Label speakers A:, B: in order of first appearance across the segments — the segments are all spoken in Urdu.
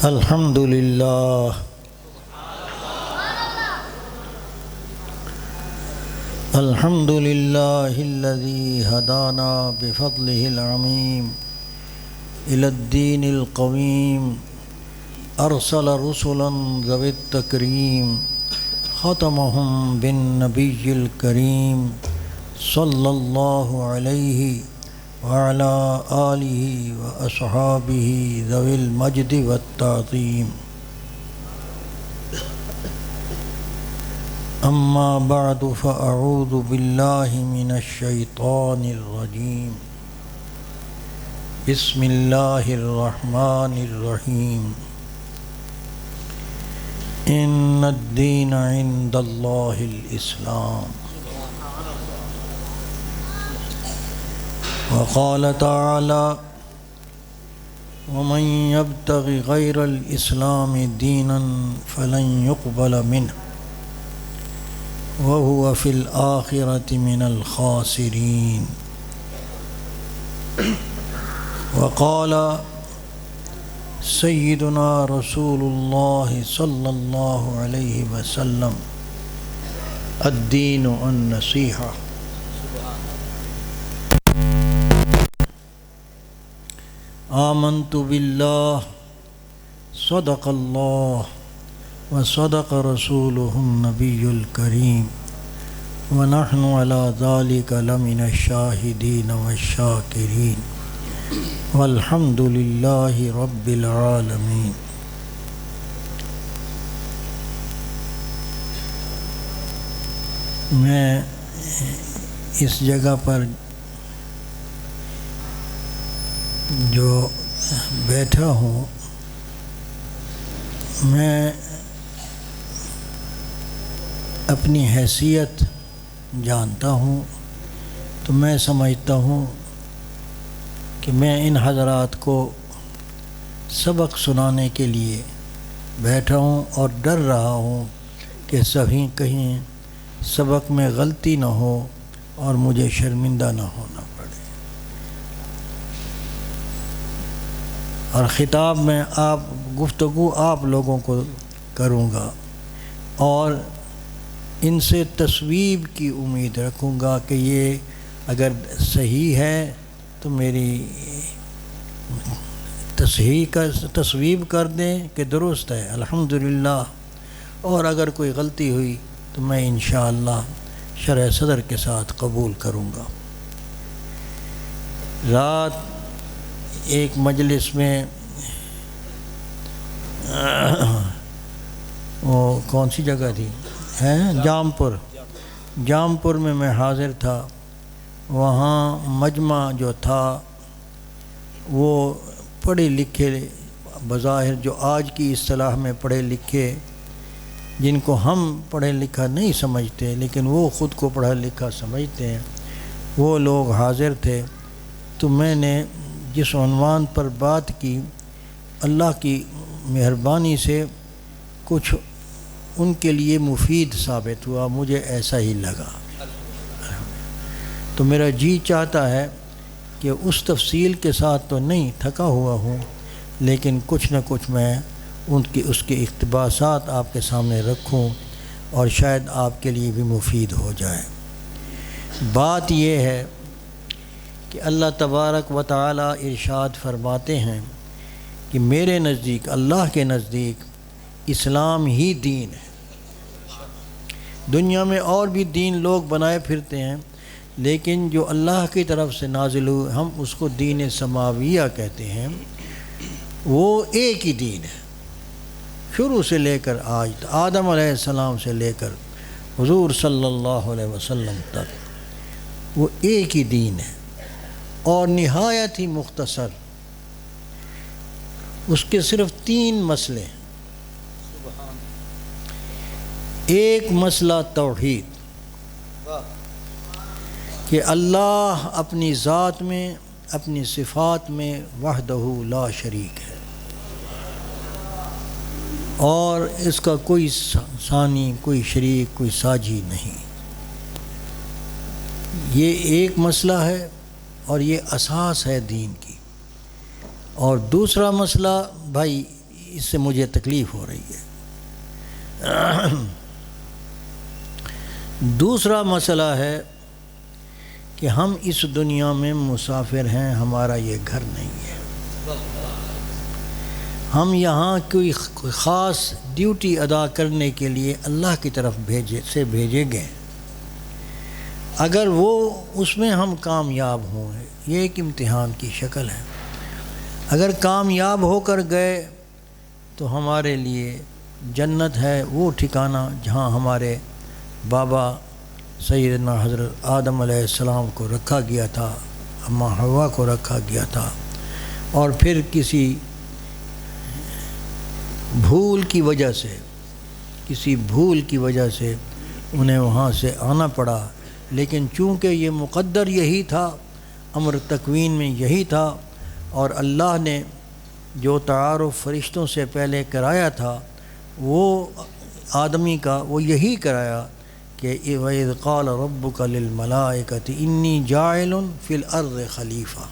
A: الحمد لله الحمد لله الذي هدانا بفضله العميم إلى الدين القويم أرسل رسلا ذوي التكريم ختمهم بالنبي الكريم صلى الله عليه وعلى آله وأصحابه ذوي المجد والتعظيم أما بعد فأعوذ بالله من الشيطان الرجيم بسم الله الرحمن الرحيم إن الدين عند الله الإسلام وقال تعالى ومن يبتغ غير الإسلام دينا فلن يقبل منه وهو في الآخرة من الخاسرين وقال سيدنا رسول الله صلى الله عليه وسلم الدين النصيحة آمنت بالله صدق الله وصدق رسوله النبي الكريم ونحن على ذلك لمن الشاهدين والشاكرين والحمد لله رب العالمين. میں اس جگہ پر جو بیٹھا ہوں میں اپنی حیثیت جانتا ہوں تو میں سمجھتا ہوں کہ میں ان حضرات کو سبق سنانے کے لیے بیٹھا ہوں اور ڈر رہا ہوں کہ سبھی کہیں سبق میں غلطی نہ ہو اور مجھے شرمندہ نہ ہونا پڑے. اور خطاب میں گفتگو آپ لوگوں کو کروں گا اور ان سے تصویب کی امید رکھوں گا کہ یہ اگر صحیح ہے تو میری تصویب کر دیں کہ درست ہے الحمدللہ، اور اگر کوئی غلطی ہوئی تو میں انشاءاللہ شرح صدر کے ساتھ قبول کروں گا. رات ایک مجلس میں وہ کون سی جگہ تھی جام پور میں میں حاضر تھا. وہاں مجمع جو تھا وہ پڑھے لکھے بظاہر جو آج کی اصطلاح میں پڑھے لکھے جن کو ہم پڑھے لکھا نہیں سمجھتے لیکن وہ خود کو پڑھا لکھا سمجھتے ہیں وہ لوگ حاضر تھے. تو میں نے جس عنوان پر بات کی اللہ کی مہربانی سے کچھ ان کے لیے مفید ثابت ہوا، مجھے ایسا ہی لگا. تو میرا جی چاہتا ہے کہ اس تفصیل کے ساتھ تو نہیں تھکا ہوا ہوں لیکن کچھ نہ کچھ میں اس کے اقتباسات آپ کے سامنے رکھوں اور شاید آپ کے لیے بھی مفید ہو جائے. بات یہ ہے کہ اللہ تبارک و تعالی ارشاد فرماتے ہیں کہ میرے نزدیک اللہ کے نزدیک اسلام ہی دین ہے. دنیا میں اور بھی دین لوگ بنائے پھرتے ہیں لیکن جو اللہ کی طرف سے نازل ہوئے ہم اس کو دین سماویہ کہتے ہیں. وہ ایک ہی دین ہے شروع سے لے کر آج آدم علیہ السلام سے لے کر حضور صلی اللہ علیہ وسلم تک وہ ایک ہی دین ہے اور نہایت ہی مختصر. اس کے صرف 3 مسئلے. ایک مسئلہ توحید کہ اللہ اپنی ذات میں اپنی صفات میں وحدہ لا شریک ہے اور اس کا کوئی ثانی، کوئی شریک، کوئی ساجی نہیں. یہ ایک مسئلہ ہے اور یہ اساس ہے دین کی. اور دوسرا مسئلہ بھائی اس سے مجھے تکلیف ہو رہی ہے۔ دوسرا مسئلہ ہے کہ ہم اس دنیا میں مسافر ہیں، ہمارا یہ گھر نہیں ہے۔ ہم یہاں کوئی خاص ڈیوٹی ادا کرنے کے لیے اللہ کی طرف بھیجے گئے۔ اگر وہ اس میں ہم کامیاب ہوں، یہ ایک امتحان کی شکل ہے۔ اگر کامیاب ہو کر گئے تو ہمارے لیے جنت ہے، وہ ٹھکانہ جہاں ہمارے بابا سیدنا حضرت آدم علیہ السلام کو رکھا گیا تھا، اماں حوا کو رکھا گیا تھا، اور پھر کسی بھول کی وجہ سے انہیں وہاں سے آنا پڑا۔ لیکن چونکہ یہ مقدر یہی تھا، امر تکوین میں یہی تھا، اور اللہ نے جو تعارف فرشتوں سے پہلے کرایا تھا وہ آدمی کا، وہ یہی کرایا کہ وَإِذْ قَالَ رَبُّكَ لِلْمَلَائِكَةِ إِنِّي جَاعِلٌ فِي الْأَرْضِ خلیفہ،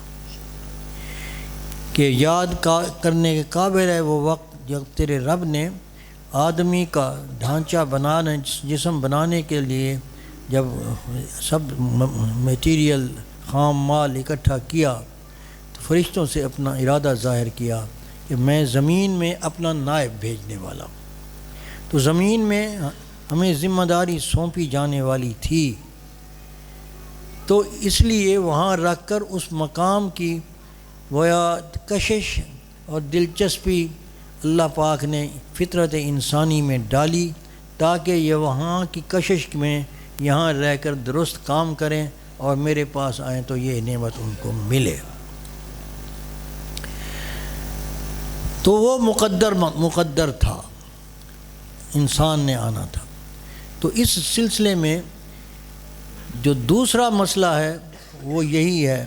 A: کہ یاد کرنے کے قابل ہے وہ وقت جب تیرے رب نے آدمی کا ڈھانچہ بنانے، جسم بنانے کے لیے جب سب میٹیریل خام مال اکٹھا کیا تو فرشتوں سے اپنا ارادہ ظاہر کیا کہ میں زمین میں اپنا نائب بھیجنے والا ہوں۔ تو زمین میں ہمیں ذمہ داری سونپی جانے والی تھی، تو اس لیے وہاں رکھ کر اس مقام کی گویا کشش اور دلچسپی اللہ پاک نے فطرت انسانی میں ڈالی، تاکہ یہ وہاں کی کشش میں یہاں رہ کر درست کام کریں اور میرے پاس آئیں تو یہ نعمت ان کو ملے۔ تو وہ مقدر تھا، انسان نے آنا تھا۔ تو اس سلسلے میں جو دوسرا مسئلہ ہے وہ یہی ہے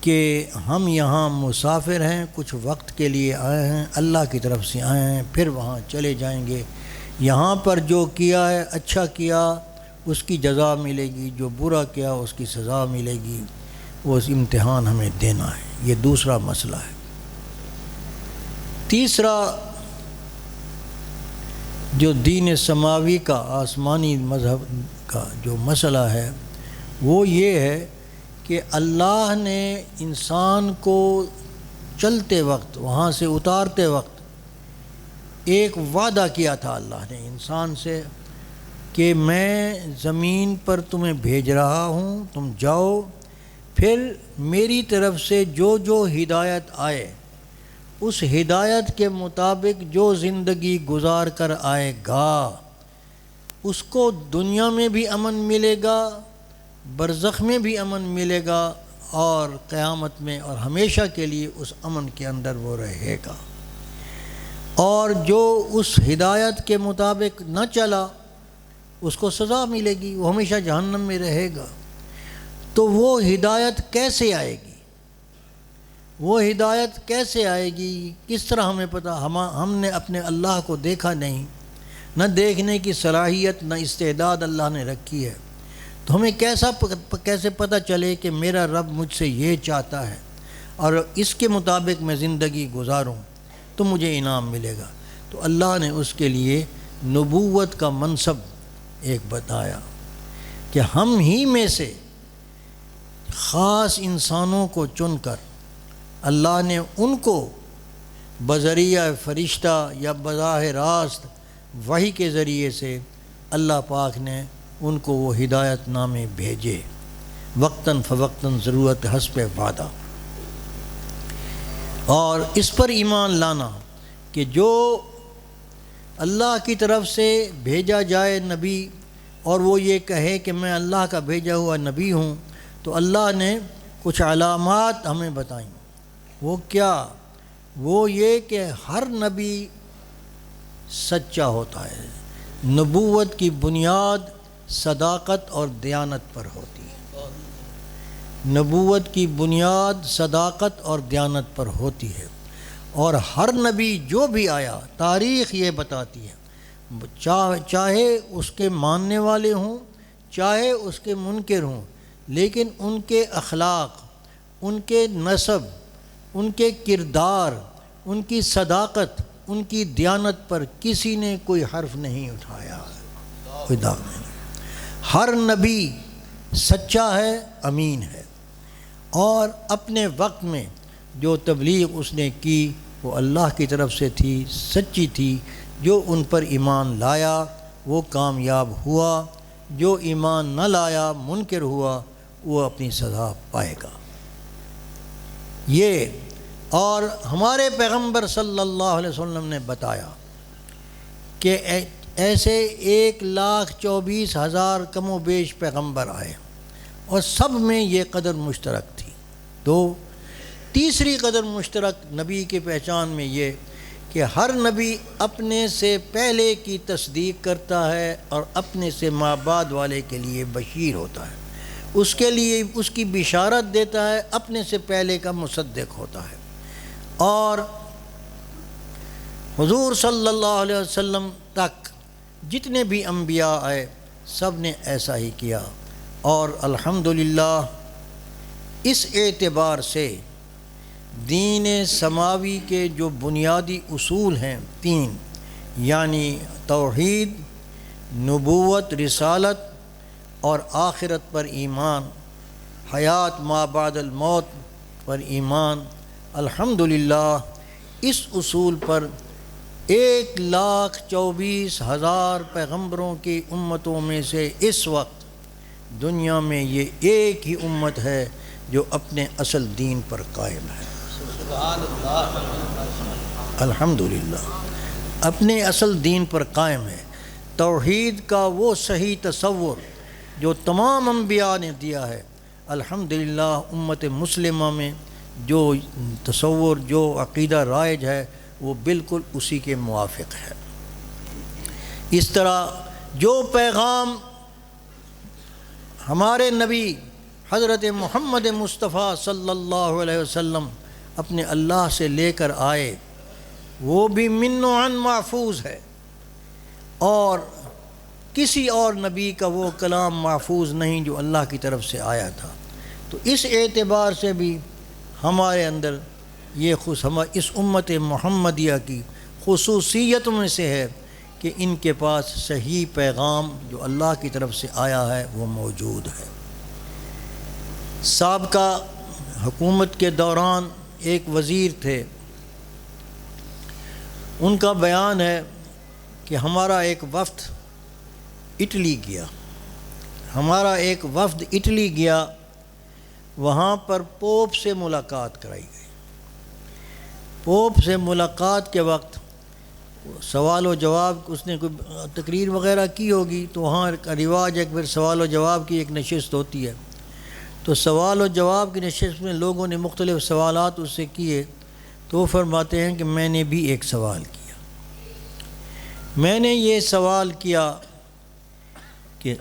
A: کہ ہم یہاں مسافر ہیں، کچھ وقت کے لیے آئے ہیں، اللہ کی طرف سے آئے ہیں، پھر وہاں چلے جائیں گے۔ یہاں پر جو کیا ہے، اچھا کیا اس کی جزا ملے گی، جو برا کیا اس کی سزا ملے گی، وہ امتحان ہمیں دینا ہے۔ یہ دوسرا مسئلہ ہے۔ تیسرا جو دین سماوی کا، آسمانی مذہب کا جو مسئلہ ہے وہ یہ ہے کہ اللہ نے انسان کو چلتے وقت، وہاں سے اتارتے وقت ایک وعدہ کیا تھا اللہ نے انسان سے کہ میں زمین پر تمہیں بھیج رہا ہوں، تم جاؤ، پھر میری طرف سے جو جو ہدایت آئے اس ہدایت کے مطابق جو زندگی گزار کر آئے گا اس کو دنیا میں بھی امن ملے گا، برزخ میں بھی امن ملے گا، اور قیامت میں اور ہمیشہ کے لیے اس امن کے اندر وہ رہے گا۔ اور جو اس ہدایت کے مطابق نہ چلا اس کو سزا ملے گی، وہ ہمیشہ جہنم میں رہے گا۔ تو وہ ہدایت کیسے آئے گی؟ وہ ہدایت کیسے آئے گی؟ کس طرح ہمیں پتہ؟ ہم نے اپنے اللہ کو دیکھا نہیں، نہ دیکھنے کی صلاحیت نہ استعداد اللہ نے رکھی ہے، تو ہمیں کیسے پتہ چلے کہ میرا رب مجھ سے یہ چاہتا ہے اور اس کے مطابق میں زندگی گزاروں تو مجھے انعام ملے گا؟ تو اللہ نے اس کے لیے نبوت کا منصب ایک بتایا کہ ہم ہی میں سے خاص انسانوں کو چن کر اللہ نے ان کو بذریعہ فرشتہ یا براہ راست وحی کے ذریعے سے اللہ پاک نے ان کو وہ ہدایت نامے بھیجے، وقتاً فوقتاً، ضرورت حسب وعدہ۔ اور اس پر ایمان لانا کہ جو اللہ کی طرف سے بھیجا جائے نبی اور وہ یہ کہے کہ میں اللہ کا بھیجا ہوا نبی ہوں، تو اللہ نے کچھ علامات ہمیں بتائیں۔ وہ کیا؟ وہ یہ کہ ہر نبی سچا ہوتا ہے۔ نبوت کی بنیاد صداقت اور دیانت پر ہوتی ہے۔ نبوت کی بنیاد صداقت اور دیانت پر ہوتی ہے، اور ہر نبی جو بھی آیا تاریخ یہ بتاتی ہے، چاہے اس کے ماننے والے ہوں چاہے اس کے منکر ہوں، لیکن ان کے اخلاق، ان کے نسب، ان کے کردار، ان کی صداقت، ان کی دیانت پر کسی نے کوئی حرف نہیں اٹھایا، کوئی داغ نہیں۔ ہر نبی سچا ہے، امین ہے، اور اپنے وقت میں جو تبلیغ اس نے کی وہ اللہ کی طرف سے تھی، سچی تھی۔ جو ان پر ایمان لایا وہ کامیاب ہوا، جو ایمان نہ لایا، منکر ہوا، وہ اپنی سزا پائے گا۔ یہ اور ہمارے پیغمبر صلی اللہ علیہ وسلم نے بتایا کہ ایسے 1,24,000 کم و بیش پیغمبر آئے اور سب میں یہ قدر مشترک تھی۔ تیسری قدر مشترک نبی کی پہچان میں یہ کہ ہر نبی اپنے سے پہلے کی تصدیق کرتا ہے اور اپنے سے ما بعد والے کے لیے بشیر ہوتا ہے، اس کے لیے اس کی بشارت دیتا ہے، اپنے سے پہلے کا مصدق ہوتا ہے۔ اور حضور صلی اللہ علیہ وسلم تک جتنے بھی انبیاء آئے سب نے ایسا ہی کیا، اور الحمدللہ اس اعتبار سے دین سماوی کے جو بنیادی اصول ہیں 3، یعنی توحید، نبوت، رسالت اور آخرت پر ایمان، حیات ما بعد الموت پر ایمان، الحمدللہ اس اصول پر 1,24,000 پیغمبروں کی امتوں میں سے اس وقت دنیا میں یہ ایک ہی امت ہے جو اپنے اصل دین پر قائم ہے۔ سبحان اللہ، الحمدللہ اپنے اصل دین پر قائم ہے۔ توحید کا وہ صحیح تصور جو تمام انبیاء نے دیا ہے، الحمدللہ امت مسلمہ میں جو تصور، جو عقیدہ رائج ہے وہ بالکل اسی کے موافق ہے۔ اس طرح جو پیغام ہمارے نبی حضرت محمد مصطفیٰ صلی اللہ علیہ وسلم اپنے اللہ سے لے کر آئے وہ بھی من و عن محفوظ ہے، اور کسی اور نبی کا وہ کلام محفوظ نہیں جو اللہ کی طرف سے آیا تھا۔ تو اس اعتبار سے بھی ہمارے اندر یہ اس امت محمدیہ کی خصوصیت میں سے ہے کہ ان کے پاس صحیح پیغام جو اللہ کی طرف سے آیا ہے وہ موجود ہے۔ سابقہ حکومت کے دوران ایک وزیر تھے، ان کا بیان ہے کہ ہمارا ایک وفد اٹلی گیا، وہاں پر پوپ سے ملاقات کرائی گئی۔ پوپ سے ملاقات کے وقت سوال و جواب، اس نے کوئی تقریر وغیرہ کی ہوگی، تو وہاں کا رواج ہے کہ پھر سوال و جواب کی ایک نشست ہوتی ہے۔ تو سوال و جواب کی نشست میں لوگوں نے مختلف سوالات اس سے کیے، تو وہ فرماتے ہیں کہ میں نے بھی ایک سوال کیا۔ میں نے یہ سوال کیا کہ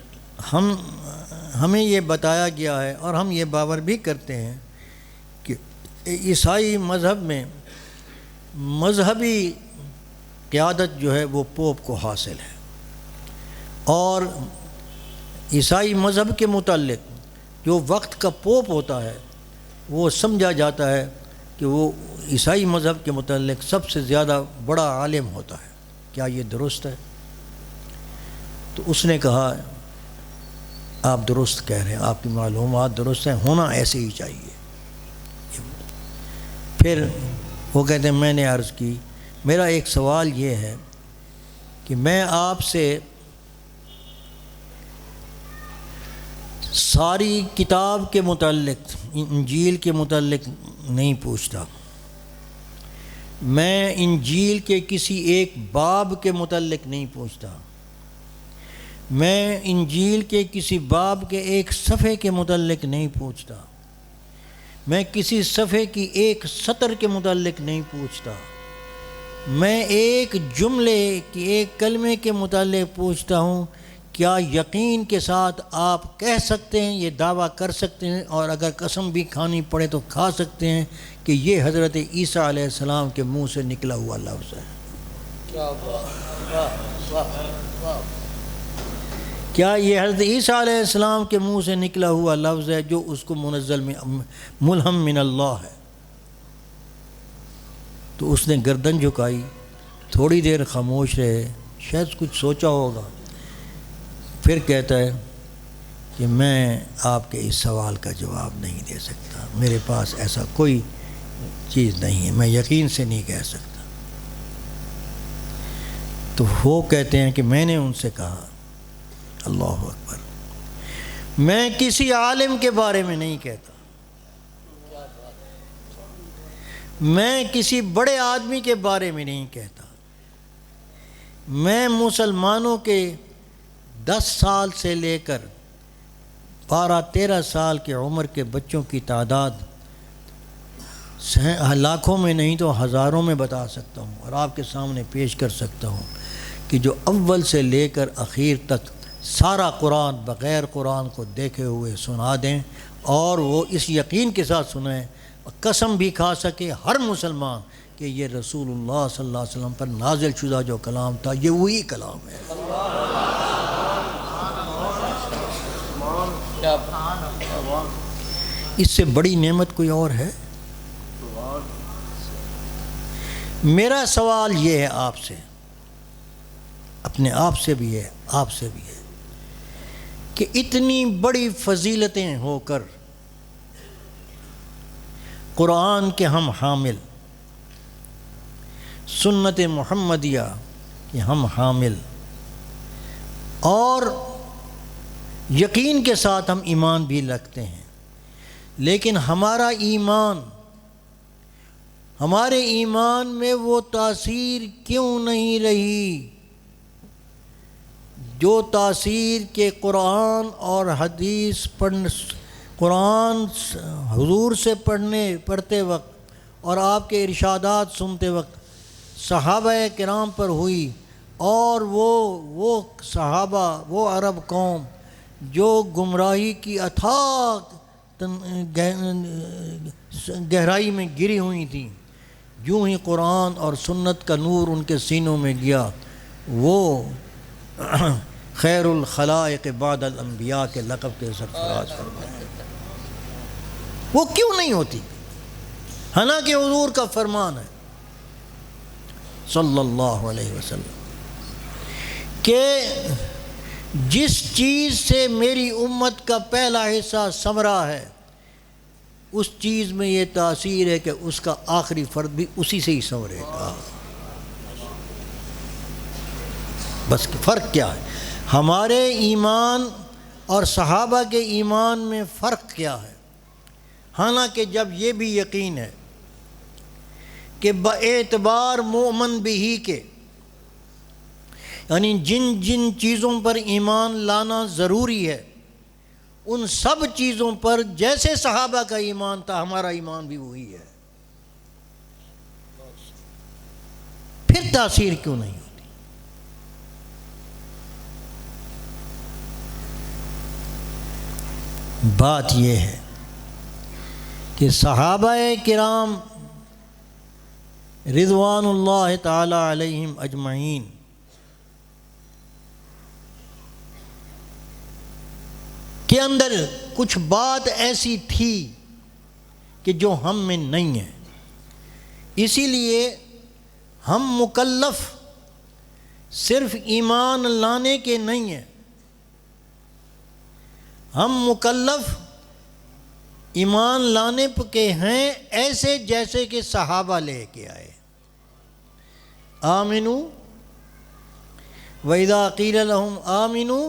A: ہمیں یہ بتایا گیا ہے اور ہم یہ باور بھی کرتے ہیں کہ عیسائی مذہب میں مذہبی قیادت جو ہے وہ پوپ کو حاصل ہے، اور عیسائی مذہب کے متعلق جو وقت کا پوپ ہوتا ہے وہ سمجھا جاتا ہے کہ وہ عیسائی مذہب کے متعلق سب سے زیادہ بڑا عالم ہوتا ہے۔ کیا یہ درست ہے؟ تو اس نے کہا آپ درست کہہ رہے ہیں، آپ کی معلومات درست ہیں، ہونا ایسے ہی چاہیے۔ پھر وہ کہتے ہیں میں نے عرض کی میرا ایک سوال یہ ہے کہ میں آپ سے ساری کتاب کے متعلق، انجیل کے متعلق نہیں پوچھتا، میں انجیل کے کسی ایک باب کے متعلق نہیں پوچھتا، میں انجیل کے کسی باب کے ایک صفحے کے متعلق نہیں پوچھتا، میں کسی صفحے کی ایک سطر کے متعلق نہیں پوچھتا، میں ایک جملے کی ایک کلمے کے متعلق پوچھتا ہوں۔ کیا یقین کے ساتھ آپ کہہ سکتے ہیں، یہ دعویٰ کر سکتے ہیں، اور اگر قسم بھی کھانی پڑے تو کھا سکتے ہیں کہ یہ حضرت عیسیٰ علیہ السلام کے منہ سے نکلا ہوا لفظ ہے؟ کیا یہ حضرت عیسیٰ علیہ السلام کے منہ سے نکلا ہوا لفظ ہے جو اس کو منزل میں ملہم من اللہ ہے؟ تو اس نے گردن جھکائی، تھوڑی دیر خاموش رہے، شاید کچھ سوچا ہوگا، پھر کہتا ہے کہ میں آپ کے اس سوال کا جواب نہیں دے سکتا، میرے پاس ایسا کوئی چیز نہیں ہے، میں یقین سے نہیں کہہ سکتا۔ تو وہ کہتے ہیں کہ میں نے ان سے کہا، اللہ اکبر، میں کسی عالم کے بارے میں نہیں کہتا، میں کسی بڑے آدمی کے بارے میں نہیں کہتا، میں مسلمانوں کے 10 سال سے لے کر 12-13 سال کی عمر کے بچوں کی تعداد لاکھوں میں نہیں تو ہزاروں میں بتا سکتا ہوں، اور آپ کے سامنے پیش کر سکتا ہوں کہ جو اول سے لے کر اخیر تک سارا قرآن بغیر قرآن کو دیکھے ہوئے سنا دیں، اور وہ اس یقین کے ساتھ سنیں، قسم بھی کھا سکے ہر مسلمان کہ یہ رسول اللہ صلی اللہ علیہ وسلم پر نازل شدہ جو کلام تھا یہ وہی کلام ہے۔ اس سے بڑی نعمت کوئی اور ہے؟ میرا سوال یہ ہے آپ سے، اپنے آپ سے بھی ہے، آپ سے بھی ہے، کہ اتنی بڑی فضیلتیں ہو کر قرآن کے ہم حامل، سنت محمدیہ کے ہم حامل، اور یقین کے ساتھ ہم ایمان بھی رکھتے ہیں، لیکن ہمارا ایمان، ہمارے ایمان میں وہ تاثیر کیوں نہیں رہی جو تاثیر کے قرآن اور حدیث قرآن حضور سے پڑھتے وقت اور آپ کے ارشادات سنتے وقت صحابہ کرام پر ہوئی، اور وہ صحابہ، وہ عرب قوم جو گمراہی کی اتھاہ گہرائی میں گری ہوئی تھیں، یوں ہی قرآن اور سنت کا نور ان کے سینوں میں گیا، وہ خیر الخلائق بعد الانبیاء کے لقب کے سرفراز فرمائے۔ وہ کیوں نہیں ہوتی؟ حالانکہ حضور کا فرمان ہے صلی اللہ علیہ وسلم کہ جس چیز سے میری امت کا پہلا حصہ ثمرہ ہے، اس چیز میں یہ تاثیر ہے کہ اس کا آخری فرد بھی اسی سے ہی ثمرے گا۔ بس فرق کیا ہے؟ ہمارے ایمان اور صحابہ کے ایمان میں فرق کیا ہے؟ حالانکہ جب یہ بھی یقین ہے کہ باعتبار مومن بھی کے، یعنی جن جن چیزوں پر ایمان لانا ضروری ہے، ان سب چیزوں پر جیسے صحابہ کا ایمان تھا ہمارا ایمان بھی وہی ہے، پھر تاثیر کیوں نہیں ہوتی؟ بات یہ ہے کہ صحابہ کرام رضوان اللہ تعالی علیہم اجمعین کے اندر کچھ بات ایسی تھی کہ جو ہم میں نہیں ہے، اسی لیے ہم مکلف صرف ایمان لانے کے نہیں ہیں، ہم مکلف ایمان لانے کے ہیں ایسے جیسے کہ صحابہ لے کے آئے۔ آمنو وَإِذَا قِيلَ لَهُمْ آمِنُوا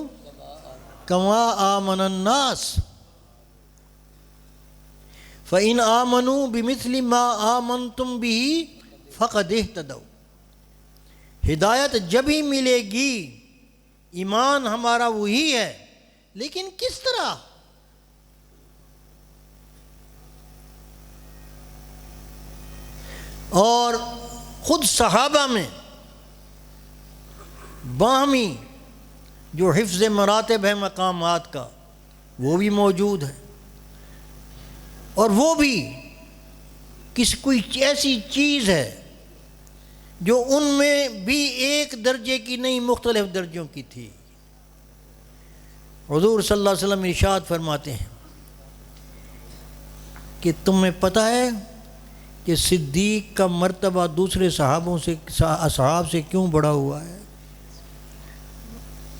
A: كَمَا آمَنَ النَّاسِ فَإِنْ آمَنُوا بِمِثْلِ مَا آمَنْتُمْ بِهِ فَقَدْ اهْتَدَوْا۔ ہدایت جب ہی ملے گی، ایمان ہمارا وہی ہے، لیکن کس طرح؟ اور خود صحابہ میں باہمی جو حفظ مراتب ہے مقامات کا، وہ بھی موجود ہے، اور وہ بھی کوئی ایسی چیز ہے جو ان میں بھی ایک درجے کی نہیں، مختلف درجوں کی تھی۔ حضور صلی اللہ علیہ وسلم ارشاد فرماتے ہیں کہ تمہیں پتہ ہے کہ صدیق کا مرتبہ دوسرے اصحاب سے کیوں بڑھا ہوا ہے؟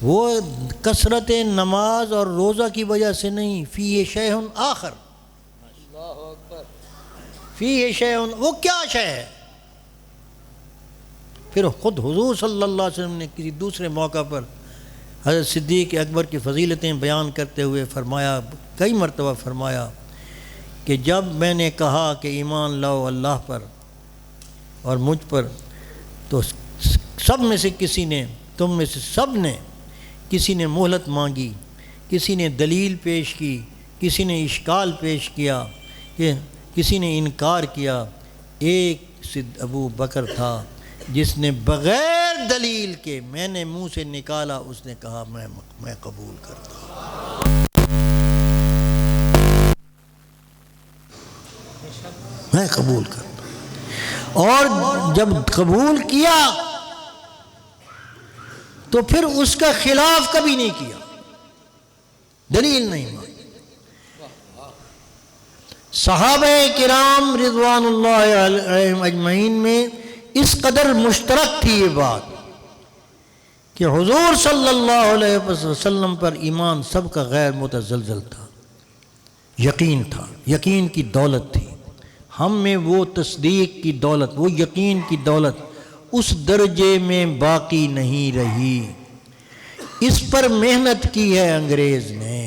A: وہ کثرت نماز اور روزہ کی وجہ سے نہیں، فی شیء آخر، فی شیء، وہ کیا شے ہے؟ پھر خود حضور صلی اللہ علیہ وسلم نے کسی دوسرے موقع پر حضرت صدیق اکبر کی فضیلتیں بیان کرتے ہوئے فرمایا، کئی مرتبہ فرمایا کہ جب میں نے کہا کہ ایمان لاؤ اللہ پر اور مجھ پر، تو سب میں سے کسی نے، تم میں سے سب نے، کسی نے مہلت مانگی، کسی نے دلیل پیش کی، کسی نے اشکال پیش کیا، کسی نے انکار کیا۔ ایک ابو بکر تھا جس نے بغیر دلیل کے میں نے منہ سے نکالا، اس نے کہا میں قبول کرتا ہوں، میں قبول کرتا ہوں۔ اور جب قبول کیا تو پھر اس کا خلاف کبھی نہیں کیا، دلیل نہیں مانی۔ صحابہ کرام رضوان اللہ علیہم اجمعین میں اس قدر مشترک تھی یہ بات کہ حضور صلی اللہ علیہ وسلم پر ایمان سب کا غیر متزلزل تھا، یقین تھا، یقین کی دولت تھی۔ ہم میں وہ تصدیق کی دولت، وہ یقین کی دولت اس درجے میں باقی نہیں رہی۔ اس پر محنت کی ہے انگریز نے،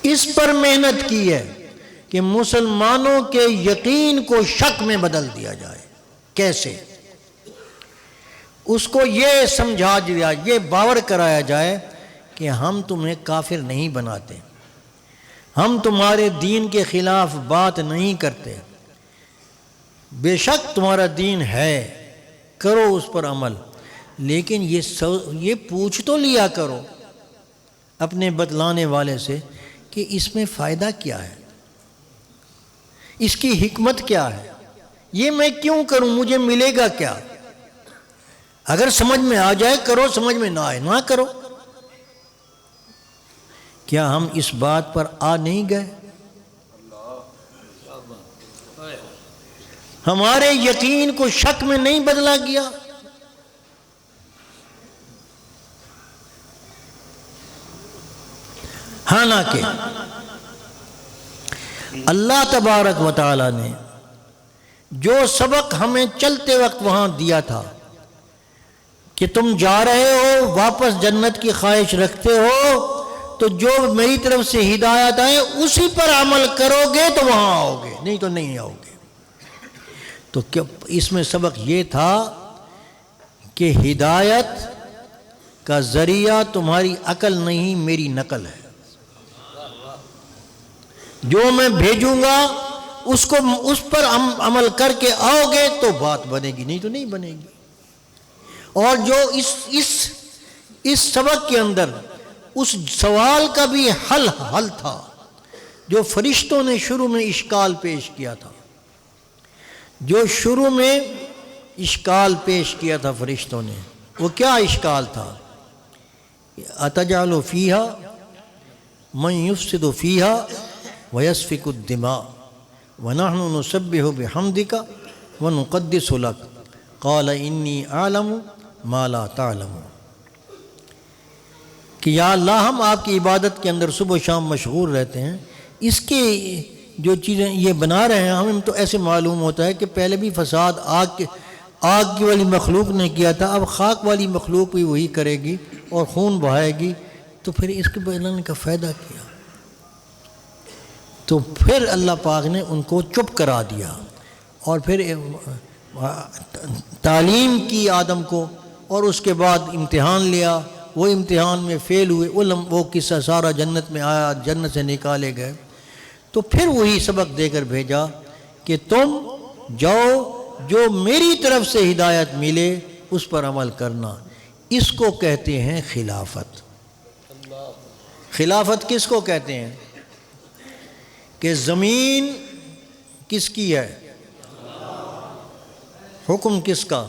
A: اس پر محنت کی ہے کہ مسلمانوں کے یقین کو شک میں بدل دیا جائے۔ کیسے؟ اس کو یہ سمجھا دیا، یہ باور کرایا جائے کہ ہم تمہیں کافر نہیں بناتے، ہم تمہارے دین کے خلاف بات نہیں کرتے، بے شک تمہارا دین ہے، کرو اس پر عمل، لیکن یہ پوچھ تو لیا کرو اپنے بتلانے والے سے کہ اس میں فائدہ کیا ہے، اس کی حکمت کیا ہے، یہ میں کیوں کروں، مجھے ملے گا کیا؟ اگر سمجھ میں آ جائے کرو، سمجھ میں نہ آئے نہ کرو۔ کیا ہم اس بات پر آ نہیں گئے؟ ہمارے یقین کو شک میں نہیں بدلا گیا؟ حالانکہ اللہ تبارک و تعالی نے جو سبق ہمیں چلتے وقت وہاں دیا تھا کہ تم جا رہے ہو واپس جنت کی خواہش رکھتے ہو تو جو میری طرف سے ہدایت آئے اسی پر عمل کرو گے تو وہاں آؤ گے، نہیں تو نہیں آؤ گے۔ تو اس میں سبق یہ تھا کہ ہدایت کا ذریعہ تمہاری عقل نہیں، میری نقل ہے۔ جو میں بھیجوں گا اس پر عمل کر کے آؤ گے تو بات بنے گی، نہیں تو نہیں بنے گی۔ اور جو اس سبق کے اندر اس سوال کا بھی حل تھا جو فرشتوں نے شروع میں اشکال پیش کیا تھا، جو شروع میں اشکال پیش کیا تھا فرشتوں نے، وہ کیا اشکال تھا؟ اتجعل فیہا من یفسد فیہا ویسفک الدماء ونحن نسبح بحمدک ونقدس لک قال انی اعلم ما لا تعلم، کہ یا اللہ ہم آپ کی عبادت کے اندر صبح و شام مشغول رہتے ہیں، اس کے جو چیزیں یہ بنا رہے ہیں ہمیں تو ایسے معلوم ہوتا ہے کہ پہلے بھی فساد آگ کی والی مخلوق نے کیا تھا، اب خاک والی مخلوق بھی وہی کرے گی اور خون بہائے گی، تو پھر اس کے بنانے کا فائدہ کیا؟ تو پھر اللہ پاک نے ان کو چپ کرا دیا اور پھر تعلیم کی آدم کو، اور اس کے بعد امتحان لیا، وہ امتحان میں فیل ہوئے، وہ قصہ سارا جنت میں آیا، جنت سے نکالے گئے، تو پھر وہی سبق دے کر بھیجا کہ تم جاؤ جو میری طرف سے ہدایت ملے اس پر عمل کرنا۔ اس کو کہتے ہیں خلافت۔ خلافت کس کو کہتے ہیں؟ کہ زمین کس کی ہے؟ حکم کس کا؟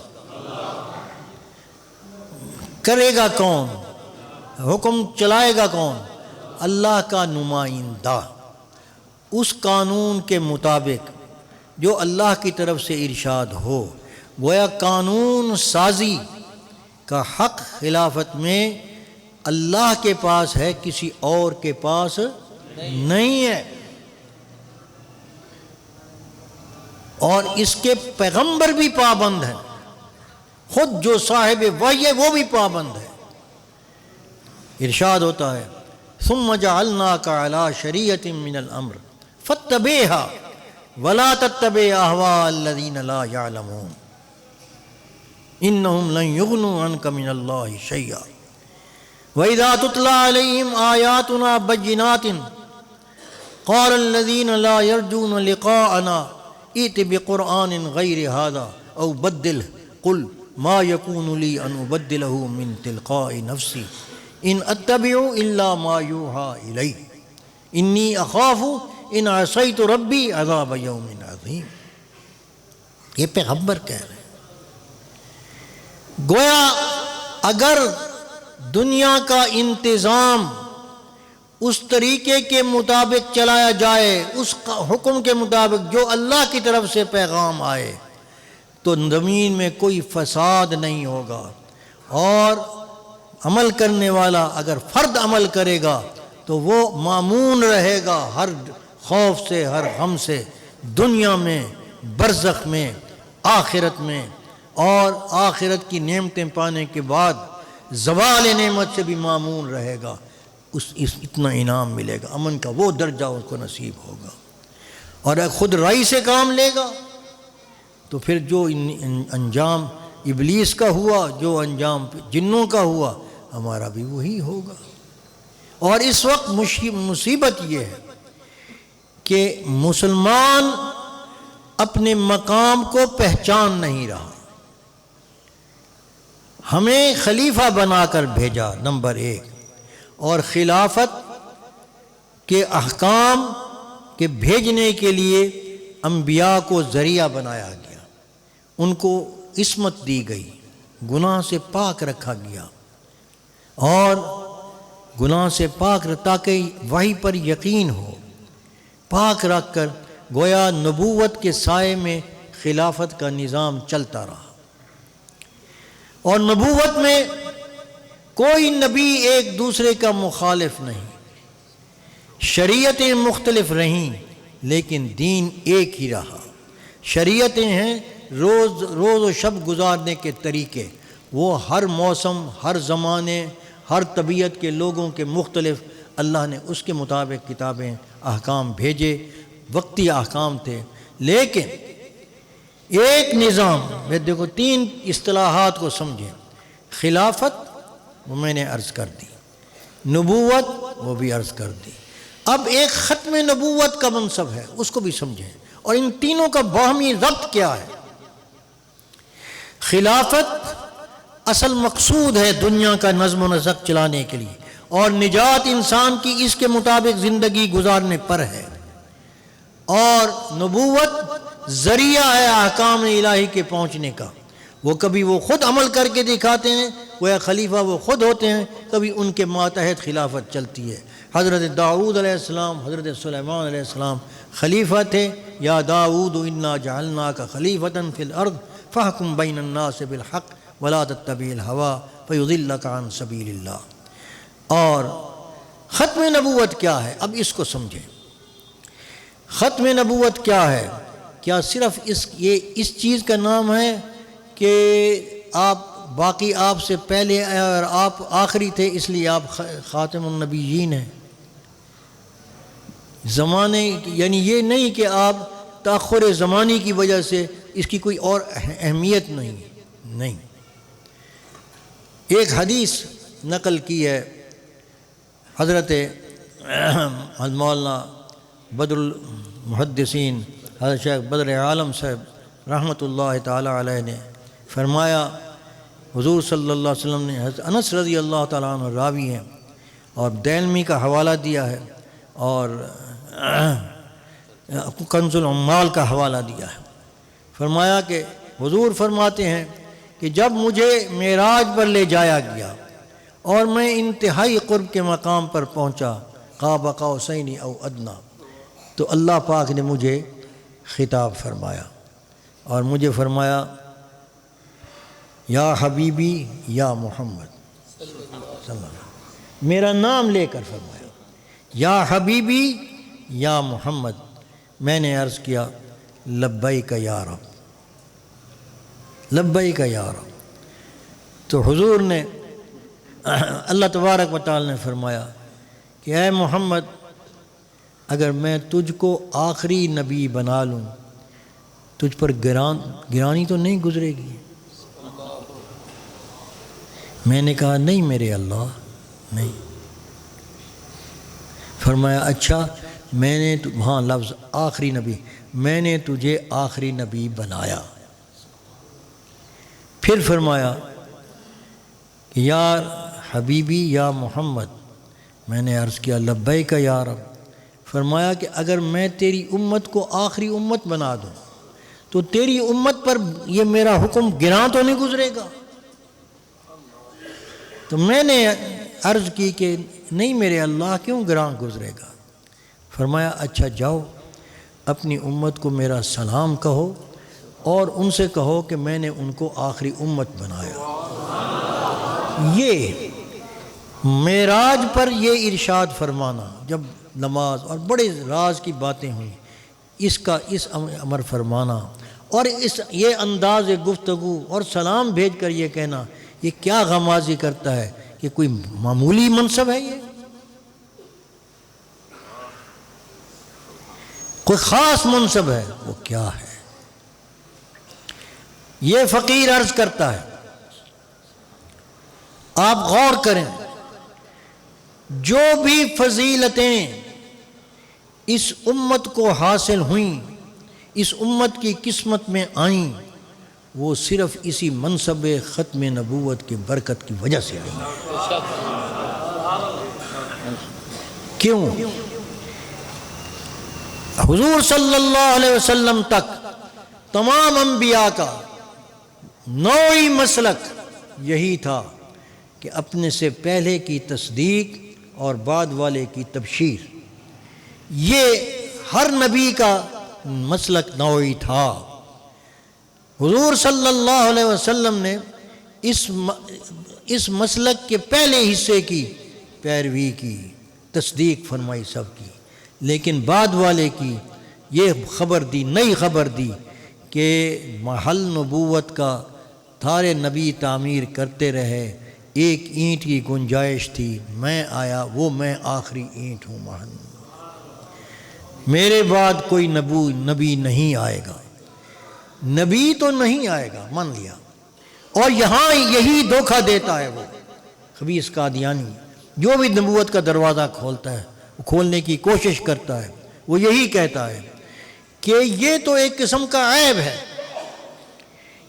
A: کرے گا کون؟ حکم چلائے گا کون؟ اللہ کا نمائندہ۔ اس قانون کے مطابق جو اللہ کی طرف سے ارشاد ہو. گویا قانون سازی کا حق خلافت میں اللہ کے پاس ہے، کسی اور کے پاس نہیں ہے. اور اس کے پیغمبر بھی پابند ہیں، خود جو صاحب وحی ہے وہ بھی پابند ہے. ارشاد ہوتا ہے ثم جعلناک علی شریعۃ من الامر فاتبعها ولا تتبع اهواء الذین لا یعلمون انہم لن یغنوا عنک من اللہ شیئا وَإِذَا تُتْلَى عَلَيْهِمْ آيَاتُنَا بَيِّنَاتٍ قَالَ الَّذِينَ لَا يَرْجُونَ لِقَاءَنَا ائْتِ بِقُرْآنٍ غَيْرِ هَذَا أَوْ بَدِّلْهُ قُلْ مَا يَكُونُ لِي أَنْ أُبَدِّلَهُ مِنْ تِلْقَاءِ نَفْسِي إِنْ أَتَّبِعُ إِلَّا مَا يُوحَى إِلَيَّ إِنِّي أَخَافُ إِنْ عَصَيْتُ رَبِّي عَذَابَ يَوْمٍ عَظِيمٍ. یہ پیغمبر کہہ رہے ہیں. گویا اگر دنیا کا انتظام اس طریقے کے مطابق چلایا جائے، اس حکم کے مطابق جو اللہ کی طرف سے پیغام آئے، تو زمین میں کوئی فساد نہیں ہوگا. اور عمل کرنے والا اگر فرد عمل کرے گا تو وہ مامون رہے گا ہر خوف سے، ہر غم سے، دنیا میں، برزخ میں، آخرت میں. اور آخرت کی نعمتیں پانے کے بعد زوال نعمت سے بھی مامون رہے گا. اتنا انعام ملے گا، امن کا وہ درجہ اس کو نصیب ہوگا. اور اگر خود رائی سے کام لے گا تو پھر جو انجام ابلیس کا ہوا، جو انجام جنوں کا ہوا، ہمارا بھی وہی ہوگا. اور اس وقت مصیبت یہ ہے کہ مسلمان اپنے مقام کو پہچان نہیں رہا. ہمیں خلیفہ بنا کر بھیجا نمبر 1، اور خلافت کے احکام کے بھیجنے کے لیے انبیاء کو ذریعہ بنایا گیا، ان کو عصمت دی گئی، گناہ سے پاک رکھا گیا. اور گناہ سے پاک تاکہ وحی پر یقین ہو، پاک رکھ کر گویا نبوت کے سائے میں خلافت کا نظام چلتا رہا. اور نبوت میں کوئی نبی ایک دوسرے کا مخالف نہیں، شریعتیں مختلف رہیں لیکن دین ایک ہی رہا. شریعتیں ہیں روز و شب گزارنے کے طریقے، وہ ہر موسم، ہر زمانے، ہر طبیعت کے لوگوں کے مختلف، اللہ نے اس کے مطابق کتابیں، احکام بھیجے، وقتی احکام تھے. لیکن ایک نظام میں دیکھو 3 اصطلاحات کو سمجھیں. خلافت وہ میں نے عرض کر دی، نبوت وہ بھی عرض کر دی. اب ایک ختم نبوت کا منصب ہے، اس کو بھی سمجھیں. اور ان تینوں کا باہمی ربط کیا ہے؟ خلافت اصل مقصود ہے دنیا کا نظم و نسق چلانے کے لیے، اور نجات انسان کی اس کے مطابق زندگی گزارنے پر ہے. اور نبوت ذریعہ ہے احکام الہی کے پہنچنے کا. وہ کبھی وہ خود عمل کر کے دکھاتے ہیں، وہ خلیفہ وہ خود ہوتے ہیں، کبھی ان کے ماتحت خلافت چلتی ہے. حضرت داؤد علیہ السلام، حضرت سلیمان علیہ السلام خلیفہ تھے. یا داؤد انا جعلناک خلیفۃ فی الارض فاحکم بین الناس بالحق ولا تتبع الہوی فیضلک عن سبیل اللہ. اور ختم نبوت کیا ہے؟ اب اس کو سمجھیں. ختم نبوت کیا ہے؟ کیا صرف اس چیز کا نام ہے کہ آپ باقی آپ سے پہلے اور آپ آخری تھے اس لیے آپ خاتم النبیین ہیں؟ زمانے یعنی یہ نہیں کہ آپ تاخر زمانے کی وجہ سے اس کی کوئی اور اہمیت نہیں. ایک حدیث نقل کی ہے حضرت مولانا بدر المحدثین حضرت شیخ بدر عالم صاحب رحمۃ اللہ تعالی علیہ نے فرمایا، حضور صلی اللہ علیہ وسلم نے حضرت انس رضی اللہ تعالیٰ عنہ راوی ہیں اور دینمی کا حوالہ دیا ہے اور کنز العمال کا حوالہ دیا ہے. فرمایا کہ حضور فرماتے ہیں کہ جب مجھے معراج پر لے جایا گیا اور میں انتہائی قرب کے مقام پر پہنچا، قاب قوسین او ادنیٰ، تو اللہ پاک نے مجھے خطاب فرمایا اور مجھے فرمایا یا حبیبی یا محمد صلی اللہ علیہ وسلم، میرا نام لے کر فرمایا یا حبیبی یا محمد۔ میں نے عرض کیا لبیک یا رب، لبیک یا رب۔ تو حضور نے اللہ تبارک و تعالی نے فرمایا کہ اے محمد، اگر میں تجھ کو آخری نبی بنا لوں تجھ پر گرانی تو نہیں گزرے گی؟ میں نے کہا نہیں میرے اللہ، نہیں۔ فرمایا اچھا، میں نے ہاں لفظ آخری نبی، میں نے تجھے آخری نبی بنایا۔ پھر فرمایا کہ یا حبیبی یا محمد۔ میں نے عرض کیا لبیک یا رب۔ فرمایا کہ اگر میں تیری امت کو آخری امت بنا دوں تو تیری امت پر یہ میرا حکم گراں تو نہیں گزرے گا؟ تو میں نے عرض کی کہ نہیں میرے اللہ، کیوں گراں گزرے گا؟ فرمایا اچھا جاؤ، اپنی امت کو میرا سلام کہو اور ان سے کہو کہ میں نے ان کو آخری امت بنایا۔ یہ معراج پر یہ ارشاد فرمانا، جب نماز اور بڑے راز کی باتیں ہوئیں، اس امر فرمانا اور یہ انداز گفتگو اور سلام بھیج کر یہ کہنا، یہ کیا غمازی کرتا ہے کہ کوئی معمولی منصب ہے؟ یہ کوئی خاص منصب ہے؟ وہ کیا ہے؟ یہ فقیر عرض کرتا ہے، آپ غور کریں، جو بھی فضیلتیں اس امت کو حاصل ہوئیں، اس امت کی قسمت میں آئیں، وہ صرف اسی منصب ختم نبوت کی برکت کی وجہ سے آئیں۔ کیوں؟ حضور صلی اللہ علیہ وسلم تک تمام انبیاء کا نوعی مسلک یہی تھا کہ اپنے سے پہلے کی تصدیق اور بعد والے کی تبشیر، یہ ہر نبی کا مسلک نوعی تھا۔ حضور صلی اللہ علیہ وسلم نے اس مسلک کے پہلے حصے کی پیروی کی، تصدیق فرمائی سب کی، لیکن بعد والے کی یہ خبر دی، نئی خبر دی کہ محل نبوت کا سارے نبی تعمیر کرتے رہے، ایک اینٹ کی گنجائش تھی، میں آیا، وہ میں آخری اینٹ ہوں محل۔ میرے بعد کوئی نبی نہیں آئے گا، نبی تو نہیں آئے گا، مان لیا۔ اور یہاں یہی دھوکہ دیتا ہے وہ خبیث قادیانی، جو بھی نبوت کا دروازہ کھولتا ہے، کھولنے کی کوشش کرتا ہے، وہ یہی کہتا ہے کہ یہ تو ایک قسم کا عیب ہے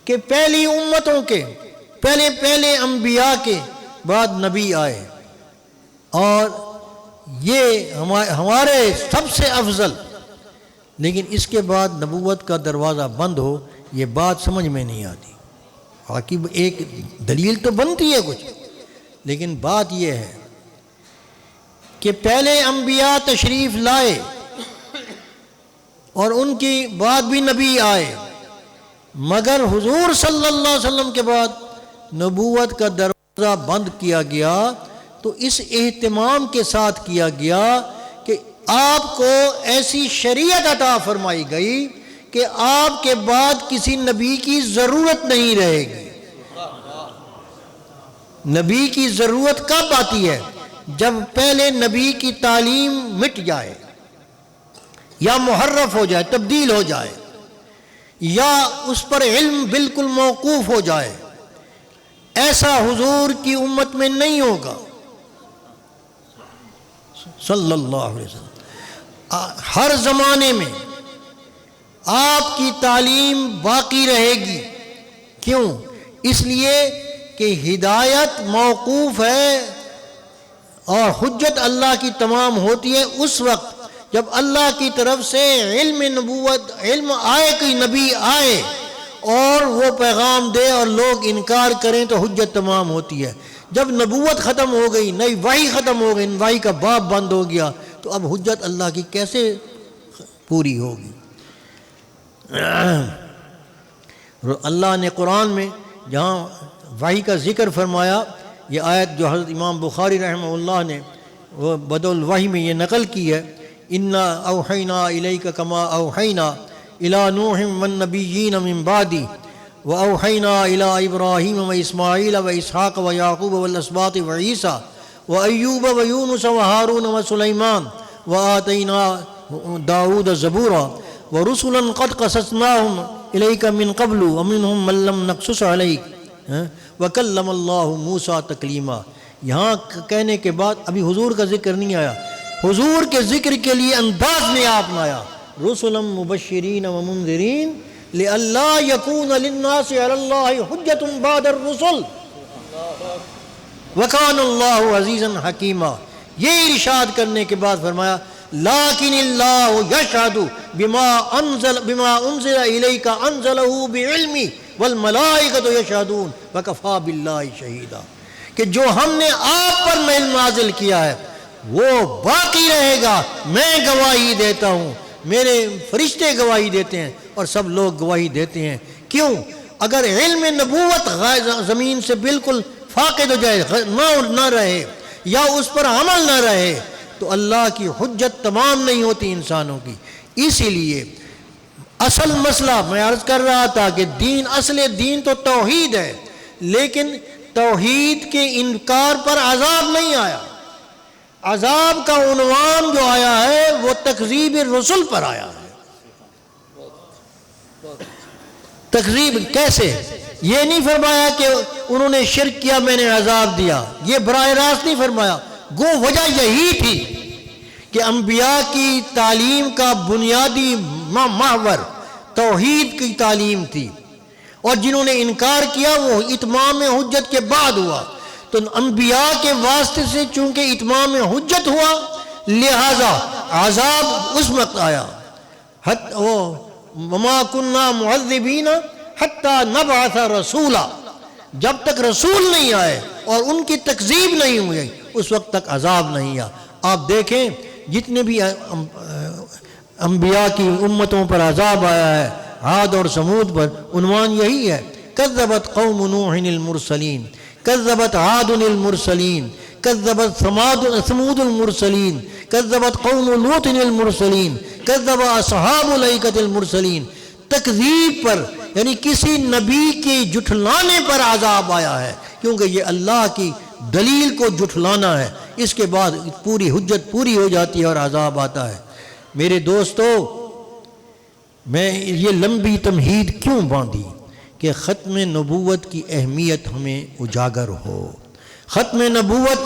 A: کہ پہلی امتوں کے پہلے انبیاء کے بعد نبی آئے، اور یہ ہمارے سب سے افضل، لیکن اس کے بعد نبوت کا دروازہ بند ہو، یہ بات سمجھ میں نہیں آتی۔ باقی ایک دلیل تو بنتی ہے کچھ، لیکن بات یہ ہے کہ پہلے انبیاء تشریف لائے اور ان کی بعد بھی نبی آئے، مگر حضور صلی اللہ علیہ وسلم کے بعد نبوت کا دروازہ بند کیا گیا، تو اس اہتمام کے ساتھ کیا گیا کہ آپ کو ایسی شریعت عطا فرمائی گئی کہ آپ کے بعد کسی نبی کی ضرورت نہیں رہے گی۔ نبی کی ضرورت کب آتی ہے؟ جب پہلے نبی کی تعلیم مٹ جائے یا محرف ہو جائے، تبدیل ہو جائے، یا اس پر علم بالکل موقوف ہو جائے۔ ایسا حضور کی امت میں نہیں ہوگا صلی اللہ علیہ وسلم۔ ہر زمانے میں آپ کی تعلیم باقی رہے گی۔ کیوں؟ اس لیے کہ ہدایت موقوف ہے اور حجت اللہ کی تمام ہوتی ہے اس وقت جب اللہ کی طرف سے علم نبوت، علم آئے، کوئی نبی آئے اور وہ پیغام دے اور لوگ انکار کریں تو حجت تمام ہوتی ہے۔ جب نبوت ختم ہو گئی، نئی وحی ختم ہو گئی، وحی کا باب بند ہو گیا، تو اب حجت اللہ کی کیسے پوری ہوگی۔ اللہ نے قرآن میں جہاں وحی کا ذکر فرمایا، یہ آیت جو حضرت امام بخاری رحمہ اللہ نے وہ بدء الوحی میں یہ نقل کی ہے، انا اوحینا الیک کما اوحینا الی نوح والنبیین من بعدی واوحینا الی ابراہیم واسماعیل واسحاق ویعقوب والاسباط وعیسیٰ وایوب ویونس وہارون وسلیمان وآتینا داود زبورا ورسلا قد قصصناہم الیک من قبل ومنہم من لم نقصص علیک وکلم اللہ موسیٰ تکلیما۔ یہاں کہنے کے بعد ابھی حضور کا ذکر نہیں آیا، حضور کے ذکر کے لیے انداز نے آپ نایا، رسلا مبشرین ومنذرین لئلا یکون للناس علی اللہ حجۃ بعد الرسل وکان اللہ عزیزا حکیما۔ یہ ارشاد کرنے کے بعد فرمایا لیکن اللہ یشہد بما انزل الیک انزلہ بعلمہ والملائکۃ یشہدون وکفی باللہ شہیدا، کہ جو ہم نے آپ پر علم نازل کیا ہے وہ باقی رہے گا، میں گواہی دیتا ہوں، میرے فرشتے گواہی دیتے ہیں اور سب لوگ گواہی دیتے ہیں۔ کیوں؟ اگر علم نبوت زمین سے بالکل فاقد ہو جائے، نہ رہے یا اس پر عمل نہ رہے تو اللہ کی حجت تمام نہیں ہوتی انسانوں کی۔ اسی لیے اصل مسئلہ میں عرض کر رہا تھا کہ دین، اصل دین تو توحید ہے، لیکن توحید کے انکار پر عذاب نہیں آیا، عذاب کا عنوان جو آیا ہے وہ تکذیب الرسل پر آیا ہے۔ تکذیب کیسے؟ یہ نہیں فرمایا کہ انہوں نے شرک کیا میں نے عذاب دیا، یہ براہ راست نہیں فرمایا، گو وجہ یہی تھی کہ انبیاء کی تعلیم کا بنیادی محور توحید کی تعلیم تھی، اور جنہوں نے انکار کیا وہ اتمام حجت کے بعد ہوا، تو انبیاء کے واسطے سے چونکہ اتمام حجت ہوا لہذا عذاب اس وقت آیا، وما كنا معذبین حتی نبعث رسولا، جب تک رسول نہیں آئے اور ان کی تکذیب نہیں ہوئی اس وقت تک عذاب نہیں آیا۔ آپ دیکھیں جتنے بھی انبیاء کی امتوں پر عذاب آیا ہے، عاد اور سمود پر عنوان یہی ہے، کذبت قوم نوح المرسلین، کذبت عاد المرسلین، کذبت ثمود المرسلین، کذبت قوم لوط المرسلین، کذب اصحاب الایکۃ المرسلین۔ تکذیب پر یعنی کسی نبی کے جھٹلانے پر عذاب آیا ہے، کیونکہ یہ اللہ کی دلیل کو جھٹلانا ہے، اس کے بعد پوری حجت پوری ہو جاتی ہے اور عذاب آتا ہے۔ میرے دوستو، میں یہ لمبی تمہید کیوں باندھی کہ ختم نبوت کی اہمیت ہمیں اجاگر ہو۔ ختم نبوت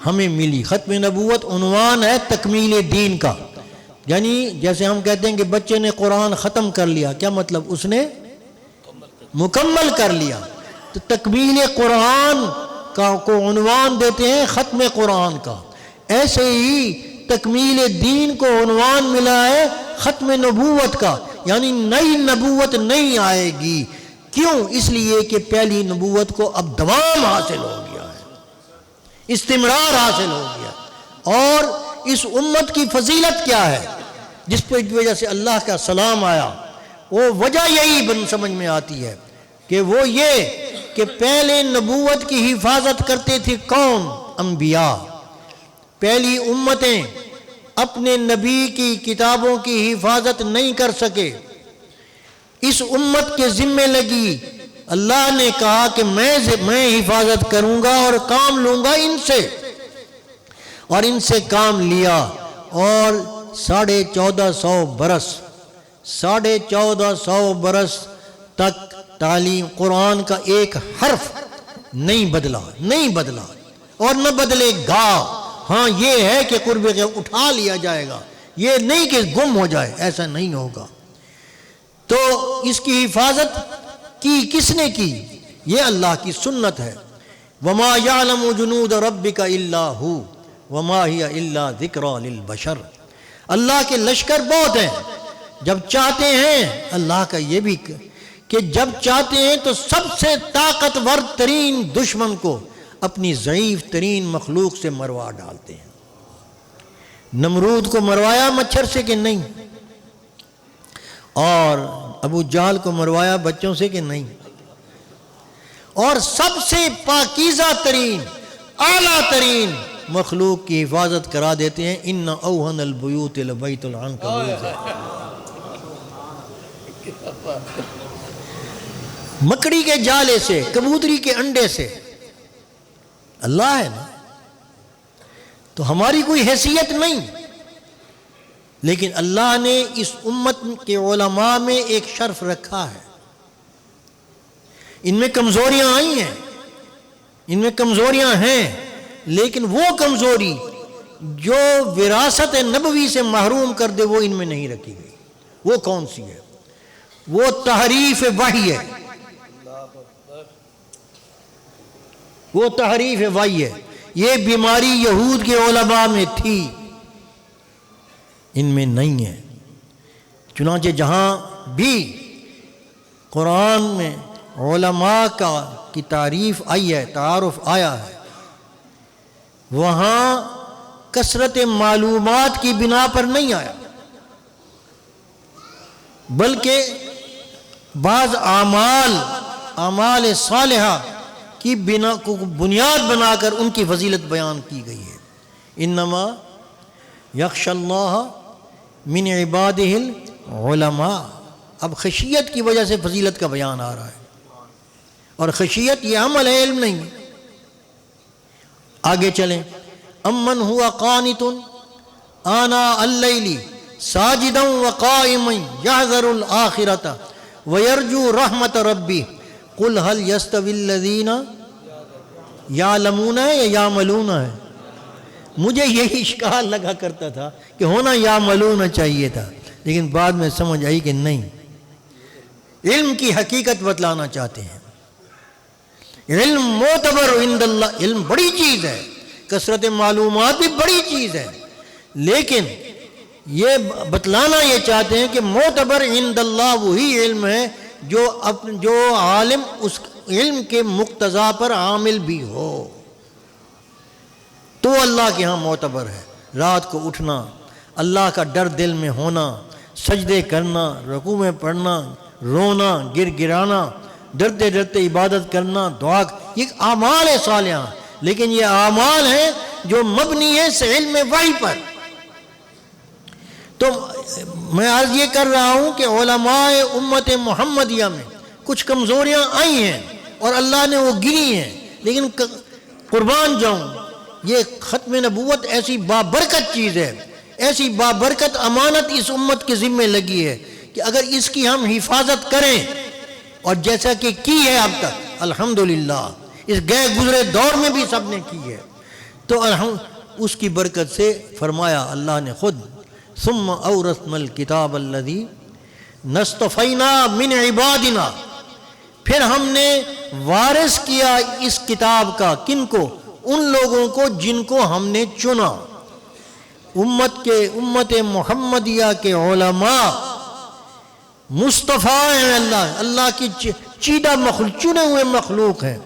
A: ہمیں ملی، ختم نبوت عنوان ہے تکمیل دین کا، یعنی جیسے ہم کہتے ہیں کہ بچے نے قرآن ختم کر لیا، کیا مطلب؟ اس نے مکمل کر لیا۔ تو تکمیل قرآن کو عنوان دیتے ہیں ختم قرآن کا، ایسے ہی تکمیل دین کو عنوان ملا ہے ختم نبوت کا، یعنی نئی نبوت نہیں آئے گی۔ کیوں؟ اس لیے کہ پہلی نبوت کو اب دوام حاصل ہو گیا ہے، استمرار حاصل ہو گیا۔ اور اس امت کی فضیلت کیا ہے جس پہ وجہ سے اللہ کا سلام آیا؟ وہ وجہ یہی سمجھ میں آتی ہے کہ وہ یہ کہ پہلے نبوت کی حفاظت کرتے تھے کون؟ انبیاء۔ پہلی امتیں اپنے نبی کی کتابوں کی حفاظت نہیں کر سکے، اس امت کے ذمے لگی، اللہ نے کہا کہ میں حفاظت کروں گا اور کام لوں گا ان سے، اور ان سے کام لیا، اور 1450 برس 1450 برس تک تعلیم قرآن کا ایک حرف نہیں بدلا اور نہ بدلے گا۔ ہاں یہ ہے کہ قرب اٹھا لیا جائے گا، یہ نہیں کہ گم ہو جائے، ایسا نہیں ہوگا۔ تو اس کی حفاظت کی کس نے کی؟ یہ اللہ کی سنت ہے۔ وما یعلم جنود ربک الا ہو وما ہی الا ذکری للبشر۔ اللہ کے لشکر بہت ہیں، جب چاہتے ہیں اللہ کا یہ بھی کہ جب چاہتے ہیں تو سب سے طاقتور ترین دشمن کو اپنی ضعیف ترین مخلوق سے مروا ڈالتے ہیں۔ نمرود کو مروایا مچھر سے کہ نہیں؟ اور ابو جہل کو مروایا بچوں سے کہ نہیں؟ اور سب سے پاکیزہ ترین اعلیٰ ترین مخلوق کی حفاظت کرا دیتے ہیں. ان اوہن البیوت لبیت العنکبوت. مکڑی کے جالے سے، کبوتری کے انڈے سے. اللہ ہے نا. تو ہماری کوئی حیثیت نہیں، لیکن اللہ نے اس امت کے علماء میں ایک شرف رکھا ہے. ان میں کمزوریاں آئی ہیں، ان میں کمزوریاں ہیں، لیکن وہ کمزوری جو وراثت نبوی سے محروم کر دے وہ ان میں نہیں رکھی گئی. وہ کون سی ہے؟ وہ تحریف وحی ہے. وہ تحریف وحی ہے. یہ بیماری یہود کے علماء میں تھی، ان میں نہیں ہے. چنانچہ جہاں بھی قرآن میں علماء کی تعریف آئی ہے، تعارف آیا ہے، وہاں کثرت معلومات کی بنا پر نہیں آیا، بلکہ بعض اعمال صالحہ کی بنا کو بنیاد بنا کر ان کی فضیلت بیان کی گئی ہے. انما یخشی اللہ من عبادہ العلماء. اب خشیت کی وجہ سے فضیلت کا بیان آ رہا ہے، اور خشیت یہ عمل ہے، علم نہیں. آگے چلیں. امن ہوا قانت آناء اللیل ساجدا وقائما یحذر الآخرۃ ویرجو رحمت ربی قل هل یستوی الذین یعلمون یا یعملون ہے. مجھے یہی اشکال لگا کرتا تھا کہ ہونا یعملون چاہیے تھا، لیکن بعد میں سمجھ آئی کہ نہیں، علم کی حقیقت بتلانا چاہتے ہیں. علم معتبر عند اللہ. علم بڑی چیز ہے، کثرت معلومات بھی بڑی چیز ہے، لیکن یہ بتلانا یہ چاہتے ہیں کہ معتبر عند اللہ وہی علم ہے جو عالم اس علم کے مقتضا پر عامل بھی ہو تو اللہ کے ہاں معتبر ہے. رات کو اٹھنا، اللہ کا ڈر دل میں ہونا، سجدے کرنا، رکوع میں پڑھنا، رونا، گر گرانا، ڈرتے ڈرتے عبادت کرنا، دعا، یہ اعمال صالحہ، لیکن یہ اعمال ہیں جو مبنی ہے اس علم وحی پر. تو میں عرض یہ کر رہا ہوں کہ علماء امت محمدیہ میں کچھ کمزوریاں آئی ہیں اور اللہ نے وہ گری ہیں، لیکن قربان جاؤں یہ ختم نبوت ایسی بابرکت چیز ہے، ایسی بابرکت امانت اس امت کے ذمے لگی ہے کہ اگر اس کی ہم حفاظت کریں، اور جیسا کہ کی ہے اب تک الحمدللہ، اس گئے گزرے دور میں بھی سب نے کی ہے، تو اس کی برکت سے فرمایا اللہ نے خود ثم اورثنا الکتاب الذی نصطفینا من عبادنا. پھر ہم نے وارث کیا اس کتاب کا، کن کو؟ ان لوگوں کو جن کو ہم نے چنا. امت محمدیہ کے علماء مصطفیٰ ہیں، اللہ کی چیدہ مخلوق، چنے ہوئے مخلوق ہیں.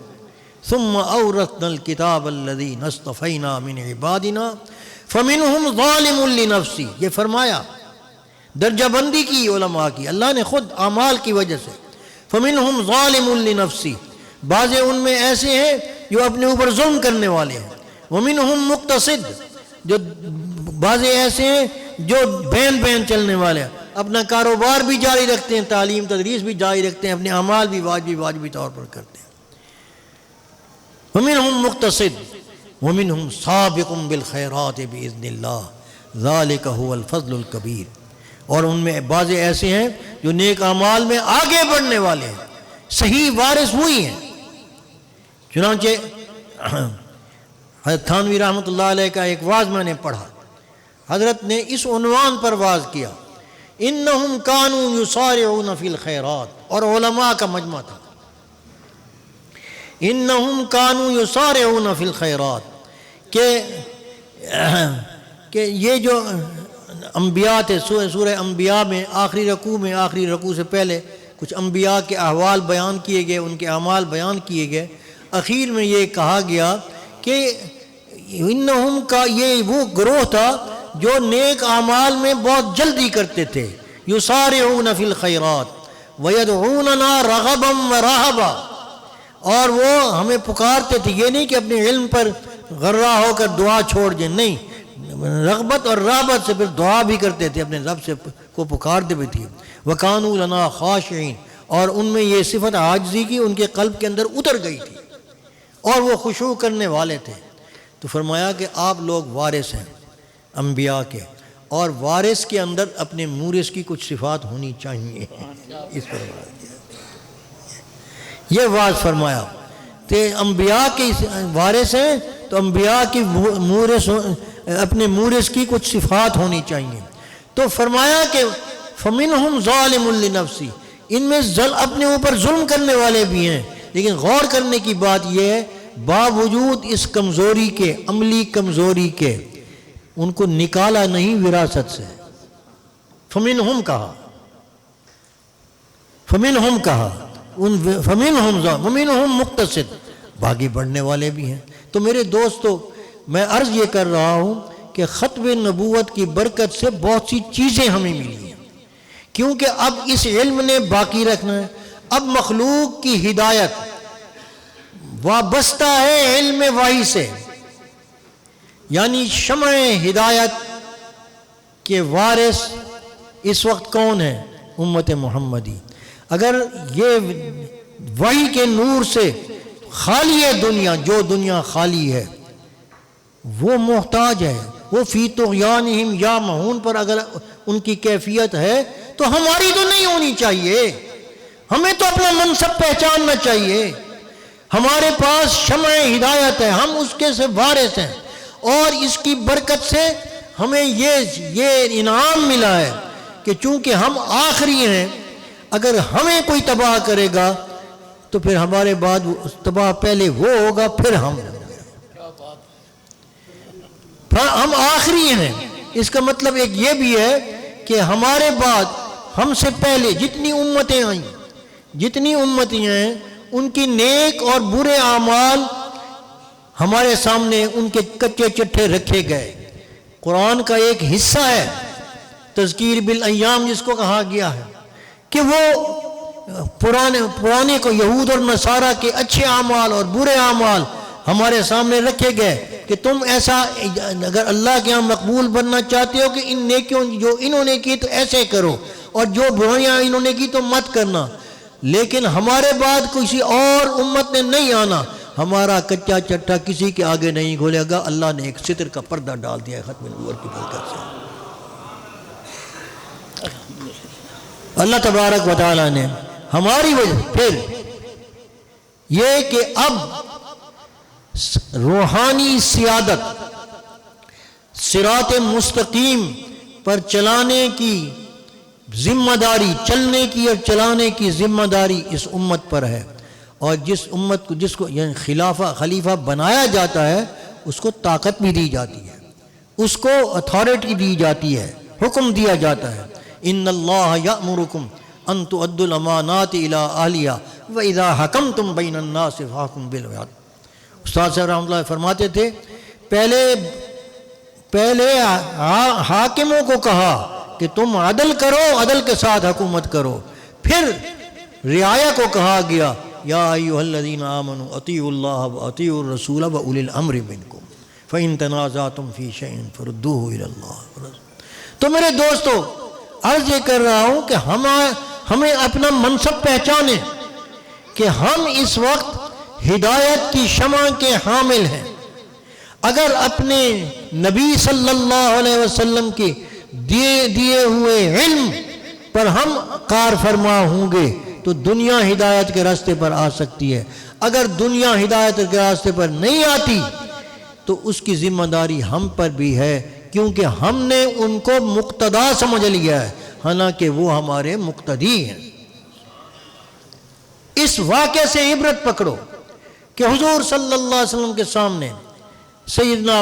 A: ثم اورثنا الکتاب الذی نصطفینا من عبادنا فمنہم ظالم لنفسی. یہ فرمایا درجہ بندی کی علماء کی اللہ نے خود اعمال کی وجہ سے. فمنہم ظالم لنفسی، بعض ان میں ایسے ہیں جو اپنے اوپر ظلم کرنے والے ہیں. ومنہم مقتصد، جو بعض ایسے ہیں جو بین چلنے والے ہیں، اپنا کاروبار بھی جاری رکھتے ہیں، تعلیم تدریس بھی جاری رکھتے ہیں، اپنے اعمال بھی واجبی طور پر کرتے ہیں. ومنہم مقتصد ومنہم سابق بالخیرات باذن اللہ ذالک هو الفضل الکبیر. اور ان میں بعض ایسے ہیں جو نیک اعمال میں آگے بڑھنے والے ہیں، صحیح وارث وہی ہیں. چنانچہ حضرت تھانوی رحمۃ اللہ علیہ کا ایک واعظ میں نے پڑھا، حضرت نے اس عنوان پر واعظ کیا، انہم کانوا یسارعون فی الخیرات، اور علماء کا مجمع تھا. انہم کانوا یسارعون فی الخیرات، کہ یہ جو انبیاء تھے، سورہ انبیاء میں آخری رکوع سے پہلے کچھ انبیاء کے احوال بیان کیے گئے، ان کے اعمال بیان کیے گئے. اخیر میں یہ کہا گیا کہ انہم کا یہ وہ گروہ تھا جو نیک اعمال میں بہت جلدی کرتے تھے، یسارعون فی الخیرات ویدعوننا رغبا ورہبا، اور وہ ہمیں پکارتے تھے، یہ نہیں کہ اپنے علم پر غرہ ہو کر دعا چھوڑ دیں، نہیں، رغبت اور رغبت سے پھر دعا بھی کرتے تھے، اپنے رب سے کو پکارتے بھی تھے، وَكَانُوا لَنَا خَاشِعِينَ، اور ان میں یہ صفت عاجزی کی ان کے قلب کے اندر اتر گئی تھی اور وہ خشوع کرنے والے تھے۔ تو فرمایا کہ آپ لوگ وارث ہیں انبیاء کے، اور وارث کے اندر اپنے مورث کی کچھ صفات ہونی چاہیے، اس پر یہ واضح فرمایا کہ انبیاء کے وارث ہیں تو انبیاء کی مورث، اپنے مورث کی کچھ صفات ہونی چاہیے۔ تو فرمایا کہ فَمِنْهُمْ ظَالِمٌ لِنَفْسِهِ، ان میں اپنے اوپر ظلم کرنے والے بھی ہیں، لیکن غور کرنے کی بات یہ ہے باوجود اس کمزوری کے، عملی کمزوری کے، ان کو نکالا نہیں وراثت سے، فَمِنْهُمْ کہا، فَمِنْهُمْ کہا، وَمِنْهُمْ مُقْتَصِدٌ، باقی بڑھنے والے بھی ہیں۔ تو میرے دوستو، میں عرض یہ کر رہا ہوں کہ ختم نبوت کی برکت سے بہت سی چیزیں ہمیں ملی ہیں، کیونکہ اب اس علم نے باقی رکھنا ہے۔ اب مخلوق کی ہدایت وابستہ ہے علم وحی سے، یعنی شمع ہدایت کے وارث اس وقت کون ہے؟ امت محمدی۔ اگر یہ وحی کے نور سے خالی ہے دنیا، جو دنیا خالی ہے وہ محتاج ہے، وہ فی طغیانہم یعمہون پر اگر ان کی کیفیت ہے تو ہماری تو نہیں ہونی چاہیے، ہمیں تو اپنا منصب پہچاننا چاہیے۔ ہمارے پاس شمع ہدایت ہے، ہم اس کے سے وارث ہیں، اور اس کی برکت سے ہمیں یہ انعام ملا ہے کہ چونکہ ہم آخری ہیں، اگر ہمیں کوئی تباہ کرے گا تو پھر ہمارے بعد تباہ پہلے وہ ہوگا، پھر ہم آخری ہیں۔ اس کا مطلب ایک یہ بھی ہے کہ ہمارے بعد ہم سے پہلے جتنی امتیں آئیں، جتنی امتیں ہیں، ان کی نیک اور برے اعمال ہمارے سامنے ان کے کچے چٹھے رکھے گئے۔ قرآن کا ایک حصہ ہے تذکیر بالایام، جس کو کہا گیا ہے کہ وہ پرانے کو یہود اور نصارہ کے اچھے اعمال اور برے اعمال ہمارے سامنے رکھے گئے کہ تم ایسا اگر اللہ کے ہاں مقبول بننا چاہتے ہو کہ ان نیکیوں جو انہوں نے کی تو ایسے کرو، اور جو برائیاں انہوں نے کی تو مت کرنا۔ لیکن ہمارے بعد کسی اور امت نے نہیں آنا، ہمارا کچا چٹھا کسی کے آگے نہیں کھولے گا۔ اللہ نے ایک ستر کا پردہ ڈال دیا ہے ختم نبوت کی برکت سے۔ اللہ تبارک و تعالیٰ نے ہماری وجہ پھر یہ کہ اب روحانی سیادت، صراط مستقیم پر چلانے کی ذمہ داری، چلنے کی اور چلانے کی ذمہ داری اس امت پر ہے، اور جس امت کو جس کو یعنی خلیفہ بنایا جاتا ہے اس کو طاقت بھی دی جاتی ہے، اس کو اتھارٹی دی جاتی ہے، حکم دیا جاتا ہے۔ ان اللہ یأمرکم ان تؤدوا الامانات الی اہلیہا واذا حکمتم بین الناس فاحکموا بالعدل۔ استاد صاحب رحمۃ اللہ فرماتے تھے پہلے حاکموں کو کہا کہ تم عدل کرو، عدل کے ساتھ حکومت کرو، پھر رعایا کو کہا گیا یا ایھا الذین آمنوا اطیعوا اللہ واطیعوا الرسول واولی الامر منکم فإن تنازعتم فی شیء فردوہ الی اللہ۔ تو میرے دوستو، عرض یہ کر رہا ہوں کہ ہمیں اپنا منصب پہچانے کہ ہم اس وقت ہدایت کی شمع کے حامل ہیں۔ اگر اپنے نبی صلی اللہ علیہ وسلم کے دیے ہوئے علم پر ہم کار فرما ہوں گے تو دنیا ہدایت کے راستے پر آ سکتی ہے، اگر دنیا ہدایت کے راستے پر نہیں آتی تو اس کی ذمہ داری ہم پر بھی ہے، کیونکہ ہم نے ان کو مقتدا سمجھ لیا ہے، حالانکہ وہ ہمارے مقتدی ہیں۔ اس واقعے سے عبرت پکڑو کہ حضور صلی اللہ علیہ وسلم کے سامنے سیدنا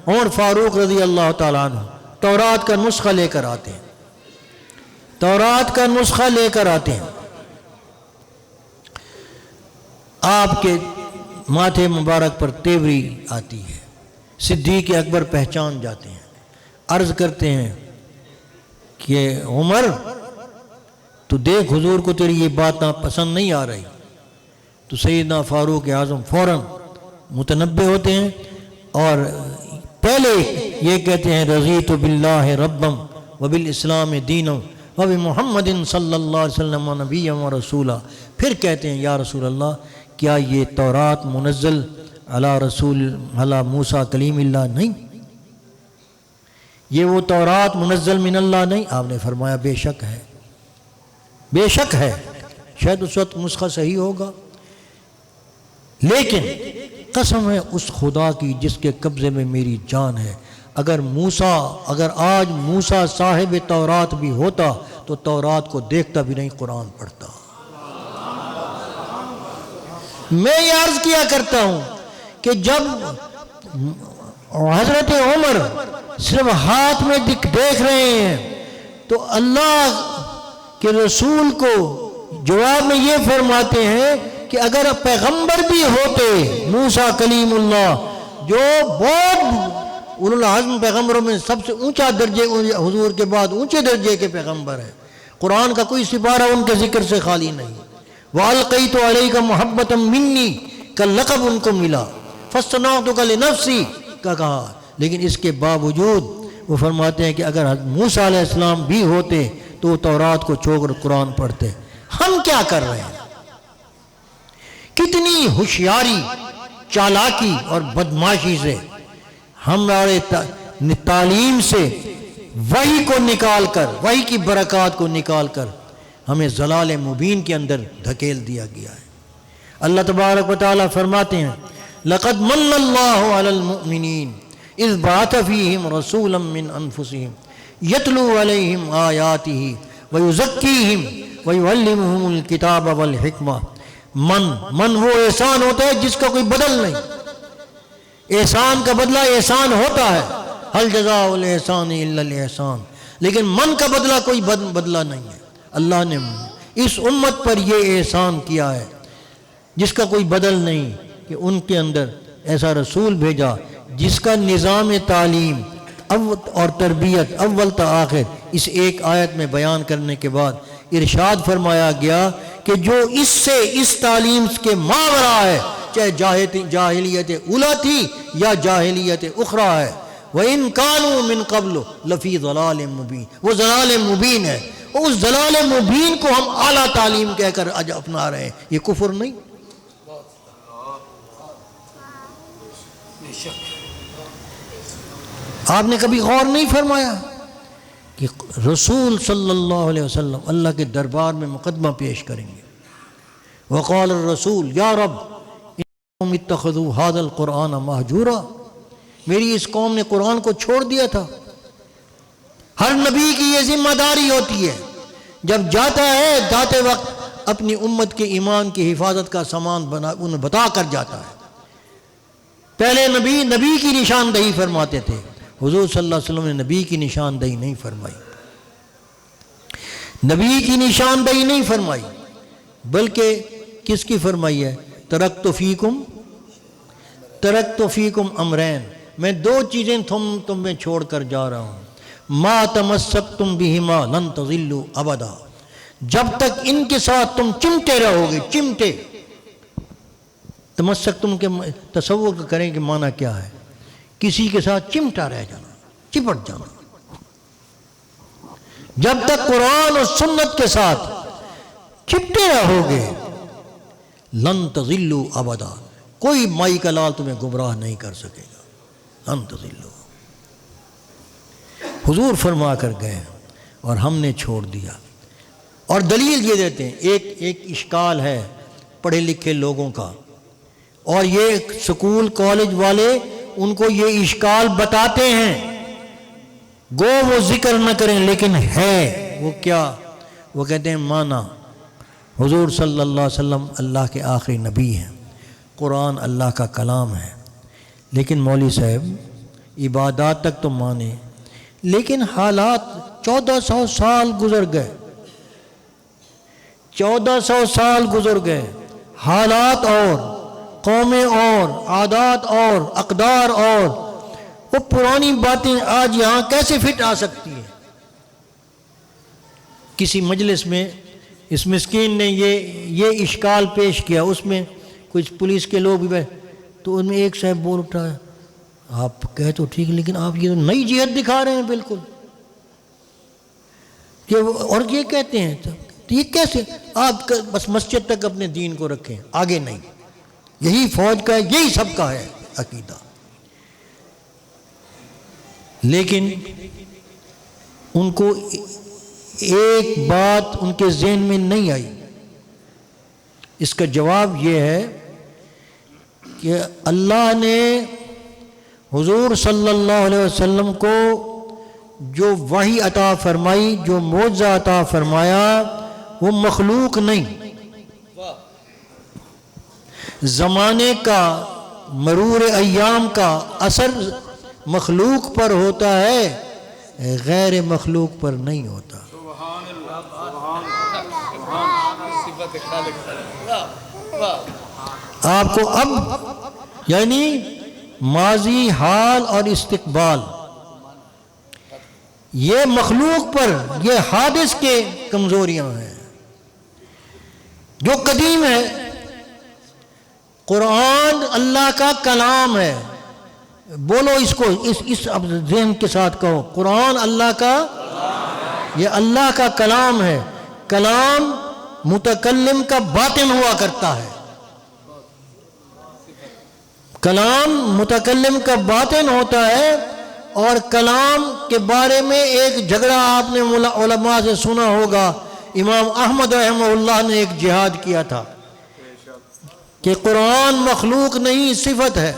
A: عمر فاروق رضی اللہ تعالیٰ عنہ تورات کا نسخہ لے کر آتے ہیں، تورات کا نسخہ لے کر آتے ہیں، آپ کے ماتھے مبارک پر تیوری آتی ہے، صدیق اکبر پہچان جاتے ہیں، عرض کرتے ہیں کہ عمر تو دیکھ حضور کو تیری یہ بات پسند نہیں آ رہی. تو سیدنا فاروق اعظم فوراً متنبہ ہوتے ہیں اور پہلے یہ کہتے ہیں رضیت باللہ ربم وبالاسلام دینم وبمحمد صلی اللہ علیہ وسلم نبی و رسولہ. پھر کہتے ہیں یا رسول اللہ کیا یہ تورات منزل علی موسیٰ کلیم اللہ نہیں؟ یہ وہ تورات منزل من اللہ نہیں؟ آپ نے فرمایا بے شک ہے، بے شک ہے. شاید اس وقت نسخہ صحیح ہوگا، لیکن قسم ہے اس خدا کی جس کے قبضے میں میری جان ہے، اگر آج موسیٰ صاحب تورات بھی ہوتا تو تورات کو دیکھتا بھی نہیں، قرآن پڑھتا. میں یہ عرض کیا کرتا ہوں کہ جب حضرت عمر صرف ہاتھ میں دیکھ رہے ہیں تو اللہ کے رسول کو جواب میں یہ فرماتے ہیں کہ اگر پیغمبر بھی ہوتے موسیٰ کلیم اللہ جو بہت اولو العزم پیغمبروں میں سب سے اونچا درجے حضور کے بعد اونچے درجے کے پیغمبر ہیں، قرآن کا کوئی سپارہ ان کے ذکر سے خالی نہیں. وَأَلْقَيْتُ عَلَيْكَ مُحَبَّةً مِّنِّي کا لقب ان کو ملا، فَاسْتَنَعْتُكَ لِنَفْسِي کا کہا. لیکن اس کے باوجود وہ فرماتے ہیں کہ اگر موسیٰ علیہ السلام بھی ہوتے تو وہ تورات کو چھوڑ کر قرآن پڑھتے. ہم کیا کر رہے ہیں؟ کتنی ہوشیاری، چالاکی اور بدماشی سے ہمارے تعلیم سے وحی کو نکال کر، وحی کی برکات کو نکال کر ہمیں ضلال مبین کے اندر دھکیل دیا گیا ہے. اللہ تبارک و تعالیٰ فرماتے ہیں لَقَدْ مَنَّ اللَّهُ عَلَى الْمُؤْمِنِينَ إِذْ بَعَثَ فِيهِمْ رَسُولًا مِّنْ أَنفُسِهِمْ يَتْلُو عَلَيْهِمْ آيَاتِهِ وَيُزَكِّيهِمْ وَيُعَلِّمُهُمُ الْكِتَابَ وَالْحِكْمَةَ. من وہ احسان ہوتا ہے جس کا کوئی بدل نہیں. احسان کا بدلہ احسان ہوتا ہے، هل جزاء الإحسان إلا الإحسان، لیکن من کا بدلہ کوئی بدلہ نہیں ہے. اللہ نے اس امت پر یہ احسان کیا ہے جس کا کوئی بدل نہیں کہ ان کے اندر ایسا رسول بھیجا جس کا نظام تعلیم اور تربیت اول تا آخر اس ایک آیت میں بیان کرنے کے بعد ارشاد فرمایا گیا کہ جو اس سے اس تعلیم کے ماورا ہے، چاہے جاہلیت اولا تھی یا جاہلیت اخرى ہے، وَإِن كَانُوا مِن قَبْلُ لَفِي ضَلَالٍ مُبِينٍ، وہ ضلال مبین ہے. اس ضلال مبین کو ہم اعلیٰ تعلیم کہہ کر آج اپنا رہے ہیں. یہ کفر نہیں؟ آپ نے کبھی غور نہیں فرمایا کہ رسول صلی اللہ علیہ وسلم اللہ کے دربار میں مقدمہ پیش کریں گے. وقال الرسول یا رب انہم اتخذوا هذا القرآن مہجورا، میری اس قوم نے قرآن کو چھوڑ دیا تھا. ہر نبی کی یہ ذمہ داری ہوتی ہے، جب جاتا ہے جاتے وقت اپنی امت کے ایمان کی حفاظت کا سامان انہیں بتا کر جاتا ہے. پہلے نبی کی نشاندہی فرماتے تھے، حضور صلی اللہ علیہ وسلم نے نبی کی نشاندہی نہیں فرمائی، نبی کی نشاندہی نہیں فرمائی، بلکہ کس کی فرمائی ہے؟ ترکت فیکم امرین، میں دو چیزیں تم میں چھوڑ کر جا رہا ہوں. ما تمسکتم بہما لن تضلوا ابدا، جب تک ان کے ساتھ تم چمٹے رہو گے. چمٹے، تمسکتم کے تصور کریں کہ معنی کیا ہے؟ کسی کے ساتھ چمٹا رہ جانا، چپٹ جانا. جب تک قرآن اور سنت کے ساتھ چپٹے رہو گے لن تضلوا ابدا، کوئی مائی کا لال تمہیں گمراہ نہیں کر سکے گا. لن تضلوا، حضور فرما کر گئے اور ہم نے چھوڑ دیا. اور دلیل یہ دیتے ہیں، ایک اشکال ہے پڑھے لکھے لوگوں کا، اور یہ سکول کالج والے ان کو یہ اشکال بتاتے ہیں، گو وہ ذکر نہ کریں لیکن ہے وہ کیا؟ وہ کہتے ہیں مانا حضور صلی اللہ علیہ وسلم اللہ کے آخری نبی ہیں، قرآن اللہ کا کلام ہے، لیکن مولوی صاحب عبادات تک تو مانے، لیکن حالات 1400 سال گزر گئے، 1400 سال گزر گئے، حالات اور قومیں اور عادات اور اقدار اور وہ پرانی باتیں آج یہاں کیسے فٹ آ سکتی ہیں؟ کسی مجلس میں اس مسکین نے یہ اشکال پیش کیا، اس میں کچھ پولیس کے لوگ بھی بیٹھے، تو ان میں ایک صاحب بول اٹھا ہے، آپ کہے تو ٹھیک لیکن آپ یہ تو نئی جہت دکھا رہے ہیں بالکل، کہ اور یہ کہتے ہیں تو یہ کیسے؟ آپ بس مسجد تک اپنے دین کو رکھیں، آگے نہیں، یہی فوج کا ہے، یہی سب کا ہے عقیدہ۔ لیکن ان کو ایک بات ان کے ذہن میں نہیں آئی، اس کا جواب یہ ہے کہ اللہ نے حضور صلی اللہ علیہ وسلم کو جو وحی عطا فرمائی، جو معجزہ عطا فرمایا، وہ مخلوق نہیں، زمانے کا، مرور ایام کا اثر مخلوق پر ہوتا ہے، غیر مخلوق پر نہیں ہوتا۔ آپ کو اب یعنی ماضی، حال اور استقبال، یہ مخلوق پر، یہ حادث کے کمزوریاں ہیں۔ جو قدیم ہے، قرآن اللہ کا کلام ہے، بولو اس کو، اس اب ذہن کے ساتھ کہو، قرآن اللہ کا، یہ اللہ کا کلام ہے۔ کلام متکلم کا باطن ہوا کرتا ہے، کلام متکلم کا باطن ہوتا ہے، اور کلام کے بارے میں ایک جھگڑا آپ نے علماء سے سنا ہوگا۔ امام احمد رحمہ اللہ نے ایک جہاد کیا تھا کہ قرآن مخلوق نہیں، صفت ہے۔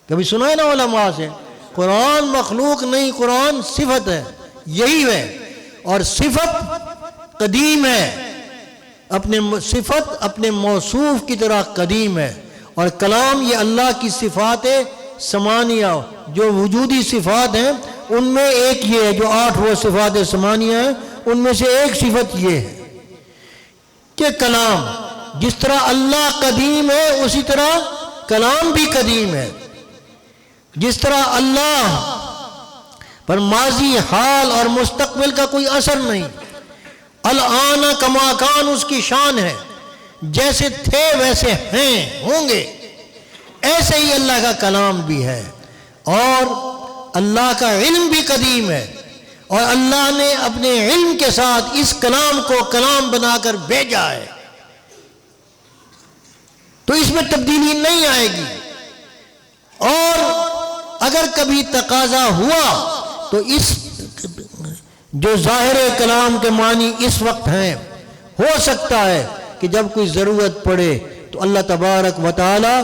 A: کبھی سنا ہے نا علماء سے، قرآن مخلوق نہیں، قرآن صفت ہے، یہی ہے۔ اور صفت قدیم ہے، اپنے صفت اپنے موصوف کی طرح قدیم ہے، اور کلام یہ اللہ کی صفات ثمانیہ، جو وجودی صفات ہیں ان میں ایک یہ ہے، جو 8 وہ صفات ثمانیہ ہیں ان میں سے ایک صفت یہ ہے کہ کلام، جس طرح اللہ قدیم ہے اسی طرح کلام بھی قدیم ہے۔ جس طرح اللہ پر ماضی، حال اور مستقبل کا کوئی اثر نہیں، الآن کما کان اس کی شان ہے، جیسے تھے ویسے ہیں، ہوں گے، ایسے ہی اللہ کا کلام بھی ہے۔ اور اللہ کا علم بھی قدیم ہے، اور اللہ نے اپنے علم کے ساتھ اس کلام کو کلام بنا کر بھیجا ہے، تو اس میں تبدیلی نہیں آئے گی۔ اور اگر کبھی تقاضا ہوا تو اس جو ظاہر کلام کے معنی اس وقت ہیں، ہو سکتا ہے کہ جب کوئی ضرورت پڑے تو اللہ تبارک و تعالی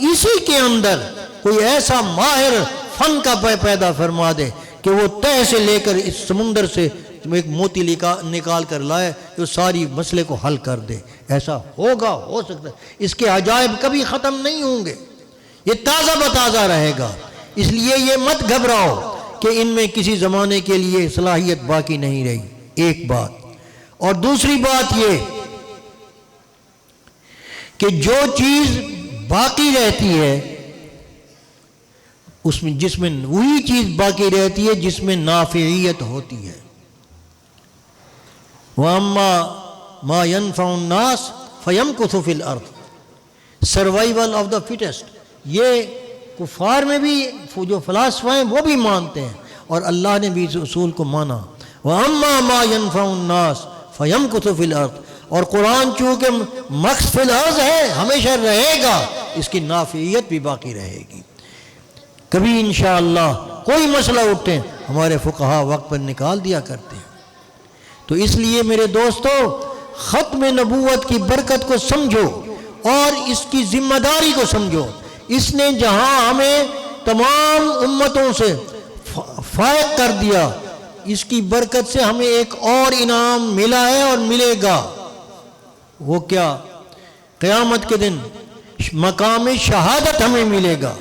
A: اسی کے اندر کوئی ایسا ماہر فن کا پیدا فرما دے کہ وہ تہ سے لے کر اس سمندر سے ایک موتی نکال کر لائے جو ساری مسئلے کو حل کر دے۔ ایسا ہوگا، ہو سکتا ہے، اس کے عجائب کبھی ختم نہیں ہوں گے، یہ تازہ بتازہ رہے گا۔ اس لیے یہ مت گھبراؤ کہ ان میں کسی زمانے کے لیے صلاحیت باقی نہیں رہی، ایک بات۔ اور دوسری بات یہ کہ جو چیز باقی رہتی ہے اس میں، جس میں وہی چیز باقی رہتی ہے جس میں نافعیت ہوتی ہے۔ وَأَمَّا مَا يَنْفَعُ النَّاسَ فَيَمْكُثُ فِي الْأَرْضِ، سروائیول آف دا فٹسٹ، یہ کفار میں بھی جو فلاسفہ ہیں وہ بھی مانتے ہیں، اور اللہ نے بھی اس اصول کو مانا۔ وَأَمَّا مَا يَنْفَعُ النَّاسَ فَيَمْكُثُ فِي الْأَرْضِ، اور قرآن چونکہ مکث فی الارض ہے، ہمیشہ رہے گا، اس کی نافعیت بھی باقی رہے گی۔ کبھی انشاءاللہ کوئی مسئلہ اٹھے ہمارے فقہا وقت پر نکال دیا کرتے ہیں۔ تو اس لیے میرے دوستو، ختم نبوت کی برکت کو سمجھو اور اس کی ذمہ داری کو سمجھو۔ اس نے جہاں ہمیں تمام امتوں سے فائق کر دیا، اس کی برکت سے ہمیں ایک اور انعام ملا ہے اور ملے گا۔ وہ کیا؟ قیامت کے دن مقام شہادت ہمیں ملے گا۔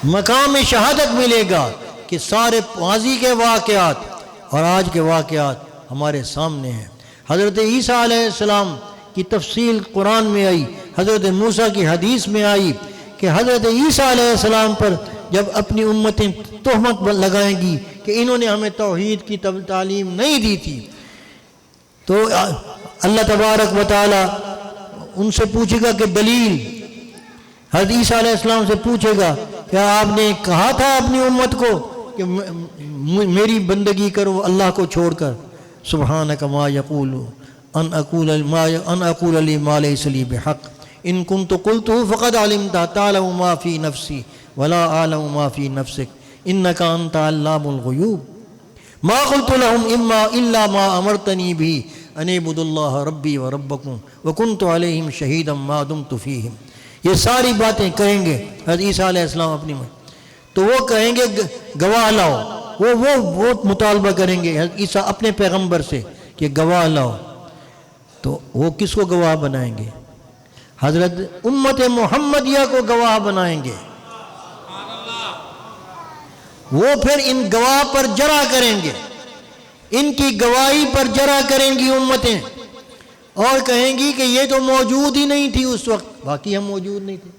A: مقام شہادت ملے گا کہ سارے ماضی کے واقعات اور آج کے واقعات ہمارے سامنے ہیں۔ حضرت عیسیٰ علیہ السلام کی تفصیل قرآن میں آئی، حضرت موسیٰ کی حدیث میں آئی کہ حضرت عیسیٰ علیہ السلام پر جب اپنی امتیں تہمت لگائیں گی کہ انہوں نے ہمیں توحید کی تعلیم نہیں دی تھی، تو اللہ تبارک و تعالی ان سے پوچھے گا کہ دلیل، حضرت عیسیٰ علیہ السلام سے پوچھے گا کیا آپ نے کہا تھا اپنی امت کو کہ میری بندگی کرو اللہ کو چھوڑ کر؟ سبحانک ما یقول ان اقول لی ما لیس لی بحق ان کنت قلتہ فقد علمت تعلم ما فی نفسی ولا اعلم ما فی نفسک انک انت علام الغیوب ما قلت لهم الا ما امرتنی بھی ان اعبدوا اللہ ربی و ربکم وکنت علیہم شہیدا ما دمت فیہم. یہ ساری باتیں کہیں گے حضرت عیسیٰ علیہ السلام اپنی میں، تو وہ کہیں گے گواہ لاؤ، وہ مطالبہ کریں گے حضرت عیسیٰ اپنے پیغمبر سے کہ گواہ لاؤ. تو وہ کس کو گواہ بنائیں گے؟ حضرت امت محمدیہ کو گواہ بنائیں گے. وہ پھر ان گواہ پر جرا کریں گے، ان کی گواہی پر جرا کریں گی امتیں، اور کہیں گی کہ یہ تو موجود ہی نہیں تھی اس وقت، باقی ہم موجود نہیں تھے،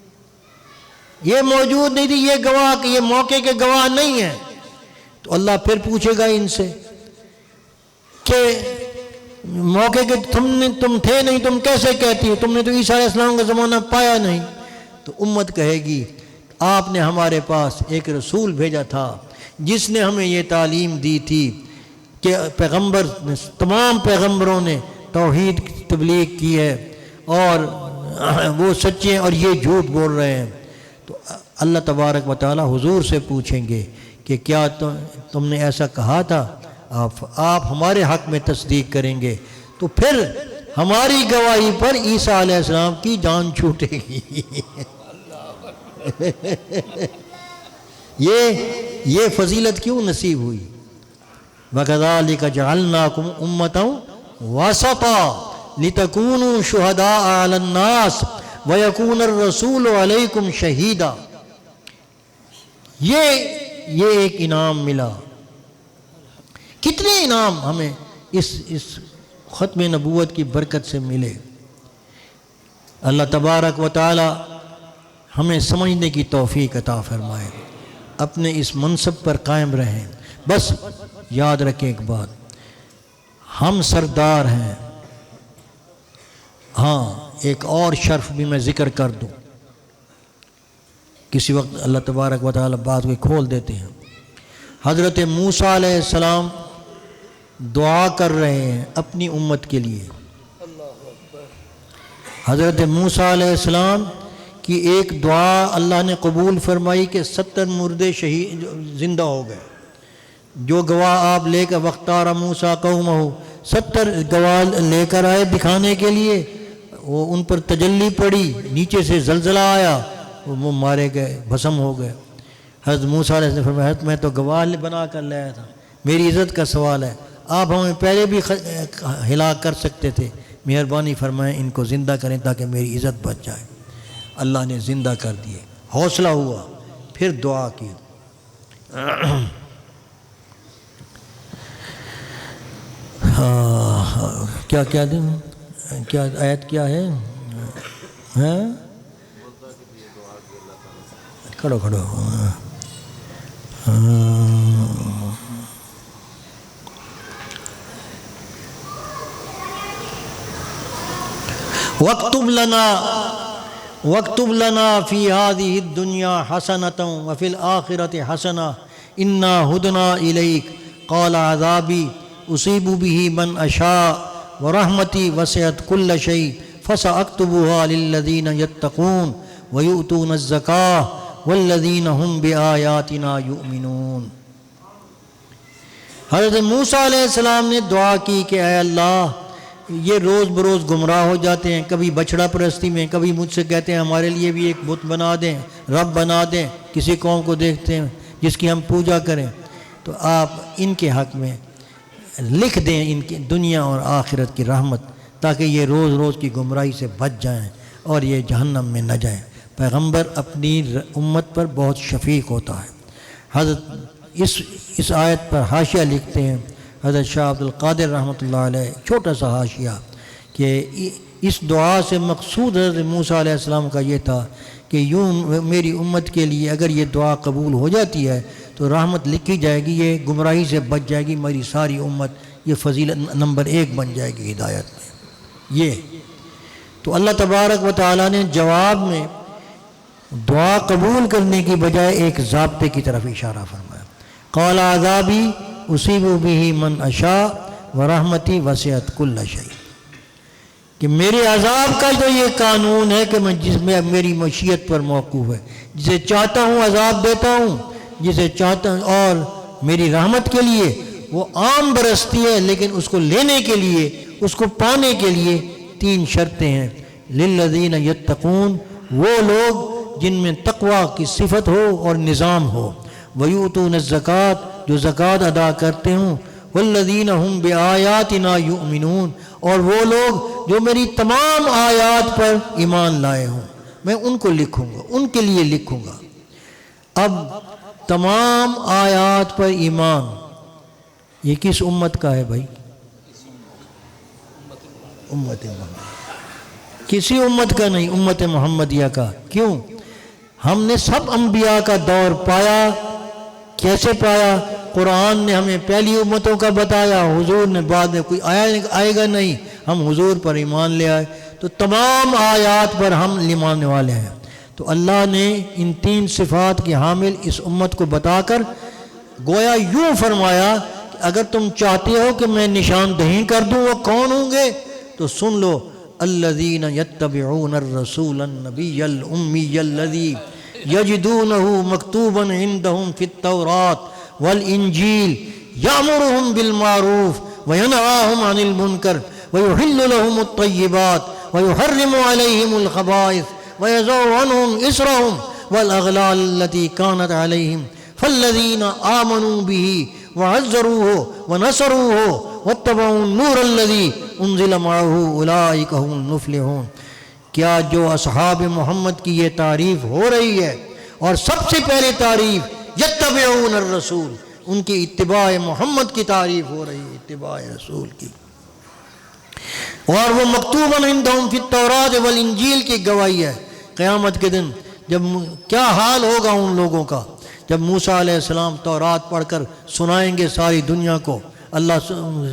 A: یہ موجود نہیں تھی، یہ گواہ، یہ موقع کے گواہ نہیں ہیں. تو اللہ پھر پوچھے گا ان سے کہ موقع کے تم تھے نہیں، تم کیسے کہتی ہو؟ تم نے تو عیسیٰ علیہ السلام کا زمانہ پایا نہیں. تو امت کہے گی آپ نے ہمارے پاس ایک رسول بھیجا تھا جس نے ہمیں یہ تعلیم دی تھی کہ تمام پیغمبروں نے توحید کی تبلیغ کی ہے اور وہ سچے ہیں اور یہ جھوٹ بول رہے ہیں. تو اللہ تبارک و تعالی حضور سے پوچھیں گے کہ کیا تم نے ایسا کہا تھا؟ آپ ہمارے حق میں تصدیق کریں گے تو پھر ہماری گواہی پر عیسیٰ علیہ السلام کی جان چھوٹے گی. یہ فضیلت کیوں نصیب ہوئی؟ وَكَذَلِكَ جَعَلْنَاكُمْ أُمَّةً وَسَطًا لِتَكُونُوا شُهَدَاءَ عَلَى النَّاسِ وَيَكُونَ الرَّسُولُ عَلَيْكُمْ شَهِيدًا. یہ ایک انعام ملا. کتنے انعام ہمیں اس ختم نبوت کی برکت سے ملے. اللہ تبارک و تعالی ہمیں سمجھنے کی توفیق عطا فرمائے، اپنے اس منصب پر قائم رہیں. بس یاد رکھیں ایک بات، ہم سردار ہیں. ہاں ایک اور شرف بھی میں ذکر کر دوں، کسی وقت اللہ تبارک و تعالی بات کو کھول دیتے ہیں. حضرت موسیٰ علیہ السلام دعا کر رہے ہیں اپنی امت کے لیے. حضرت موسیٰ علیہ السلام کی ایک دعا اللہ نے قبول فرمائی کہ 70 مردے شہید زندہ ہو گئے. جو گواہ آپ لے کر وختار موسیٰ قومہ 70 گواہ لے کر آئے دکھانے کے لیے، وہ ان پر تجلی پڑی، نیچے سے زلزلہ آیا، وہ مارے گئے، بھسم ہو گئے. حضرت موسیٰ علیہ السلام فرمایا میں تو گواہ بنا کر لایا تھا، میری عزت کا سوال ہے، آپ ہمیں پہلے بھی ہلاک کر سکتے تھے، مہربانی فرمائیں ان کو زندہ کریں تاکہ میری عزت بچ جائے. اللہ نے زندہ کر دیے، حوصلہ ہوا، پھر دعا کی. کیا دیں، کیا آیت کیا ہے؟ کھڑو وَاكْتُبْ لَنَا فِي هَذِهِ الدُّنْيَا حَسَنَةً وَفِي الْآخِرَةِ حَسَنَةً إِنَّا هُدْنَا إِلَيْكَ قَالَ عَذَابِي أُصِيبُ بِهِ مَنْ أَشَاءُ وَرَحْمَتِي وَسِعَتْ كُلَّ شَيْءٍ فَسَأَكْتُبُهَا لِلَّذِينَ يَتَّقُونَ وَيُؤْتُونَ الزَّكَاةَ وَالَّذِينَ هُمْ بِآيَاتِنَا يُؤْمِنُونَ. حضرت موسیٰ علیہ السلام نے دعا کی کہ اے اللہ یہ روز بروز گمراہ ہو جاتے ہیں، کبھی بچڑا پرستی میں، کبھی مجھ سے کہتے ہیں ہمارے لیے بھی ایک بت بنا دیں، رب بنا دیں. کسی قوم کو دیکھتے ہیں جس کی ہم پوجا کریں، تو آپ ان کے حق میں لکھ دیں ان کی دنیا اور آخرت کی رحمت، تاکہ یہ روز روز کی گمراہی سے بچ جائیں اور یہ جہنم میں نہ جائیں. پیغمبر اپنی امت پر بہت شفیق ہوتا ہے. حضرت اس آیت پر حاشیہ لکھتے ہیں حضرت شاہ عبد القادر رحمۃ اللہ علیہ، چھوٹا سا حاشیہ، کہ اس دعا سے مقصود حضرت موسیٰ علیہ السلام کا یہ تھا کہ یوں میری امت کے لیے اگر یہ دعا قبول ہو جاتی ہے تو رحمت لکھی جائے گی، یہ گمراہی سے بچ جائے گی میری ساری امت، یہ فضیلت نمبر 1 بن جائے گی ہدایت میں۔ یہ تو اللہ تبارک و تعالیٰ نے جواب میں دعا قبول کرنے کی بجائے ایک ضابطے کی طرف اشارہ فرمایا، قال عذابی اصیب بہ من اشاء ورحمتی وسعت کل شیء، کہ میرے عذاب کا جو یہ قانون ہے کہ میں جس میں میری مشیت پر موقوف ہے، جسے چاہتا ہوں عذاب دیتا ہوں، جسے چاہتا ہوں، اور میری رحمت کے لیے وہ عام برستی ہے، لیکن اس کو لینے کے لیے، اس کو پانے کے لیے 3 شرطیں ہیں۔ للذین یتقون، وہ لوگ جن میں تقوی کی صفت ہو اور نظام ہو، ویؤتون الزکوٰۃ، جو زکوٰۃ ادا کرتے ہوں، والذین ہم بآیاتنا یؤمنون، اور وہ لوگ جو میری تمام آیات پر ایمان لائے ہوں، میں ان کو لکھوں گا، ان کے لیے لکھوں گا۔ اب تمام آیات پر ایمان یہ کس امت کا ہے بھائی؟ امت محمد، کسی امت کا نہیں، امت محمدیہ کا۔ کیوں؟ ہم نے سب انبیاء کا دور پایا۔ کیسے پایا؟ قرآن نے ہمیں پہلی امتوں کا بتایا، حضور نے بعد میں، کوئی آئے گا نہیں، ہم حضور پر ایمان لے آئے، تو تمام آیات پر ہم ایمان والے ہیں۔ تو اللہ نے ان 3 صفات کی حامل اس امت کو بتا کر گویا یوں فرمایا کہ اگر تم چاہتے ہو کہ میں نشاندہی کر دوں وہ کون ہوں گے تو سن لو، الذین یتبعون الرسول النبی الامی الذی یجدونہ مکتوبا عندہم فی التوراۃ والانجیل یأمرہم بالمعروف وینہاہم عن المنکر ویحل لہم الطیبات ویحرم علیہم الخبائث وَيَضَعُ عَنْهُمْ إِصْرَهُمْ وَالْأَغْلَالَ الَّتِي كَانَتْ عَلَيْهِمْ فَالَّذِينَ آمَنُوا بِهِ وَعَزَّرُوهُ وَنَصَرُوهُ وَاتَّبَعُوا النُّورَ الَّذِي أُنزِلَ مَعَهُ أُولَٰئِكَ هُمُ الْمُفْلِحُونَ۔ کیا جو اصحاب محمد کی یہ تعریف ہو رہی ہے، اور سب سے پہلے تعریف یتبعون الرسول، ان کی اتباع محمد کی تعریف ہو رہی ہے، اتباع رسول کی، اور وہ مکتوباً عندہم فی التوراۃ والانجیل کی گواہی ہے۔ قیامت کے دن جب کیا حال ہوگا ان لوگوں کا، جب موسیٰ علیہ السلام تورات پڑھ کر سنائیں گے ساری دنیا کو، اللہ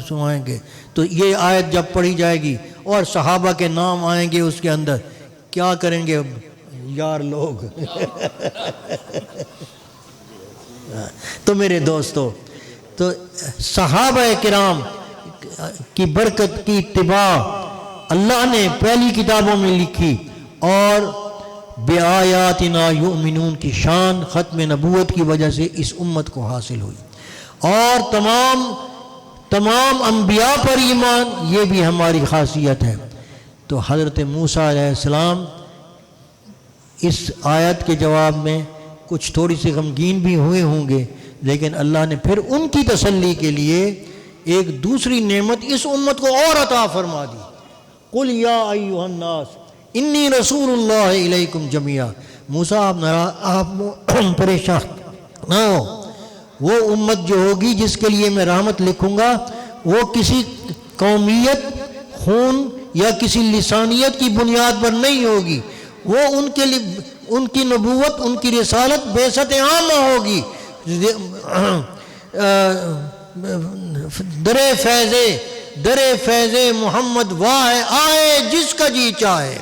A: سنائیں گے، تو یہ آیت جب پڑھی جائے گی اور صحابہ کے نام آئیں گے اس کے اندر، کیا کریں گے یار لوگ؟ تو میرے دوستو، تو صحابہ کرام کی برکت کی اتباع اللہ نے پہلی کتابوں میں لکھی، اور بآیاتنا یؤمنون کی شان ختم نبوت کی وجہ سے اس امت کو حاصل ہوئی، اور تمام انبیاء پر ایمان، یہ بھی ہماری خاصیت ہے۔ تو حضرت موسیٰ علیہ السلام اس آیت کے جواب میں کچھ تھوڑی سی غمگین بھی ہوئے ہوں گے، لیکن اللہ نے پھر ان کی تسلی کے لیے ایک دوسری نعمت اس امت کو اور عطا فرما دی، قل یا ایھا الناس انی رسول اللہ الیکم جمیعا۔ موسیٰ آپ پریشان نہ ہو، وہ امت جو ہوگی جس کے لیے میں رحمت لکھوں گا وہ کسی قومیت، خون یا کسی لسانیت کی بنیاد پر نہیں ہوگی، وہ ان کی نبوت، ان کی رسالت بعثت عامہ ہوگی، در فیض محمد واہ آئے جس کا جی چاہے،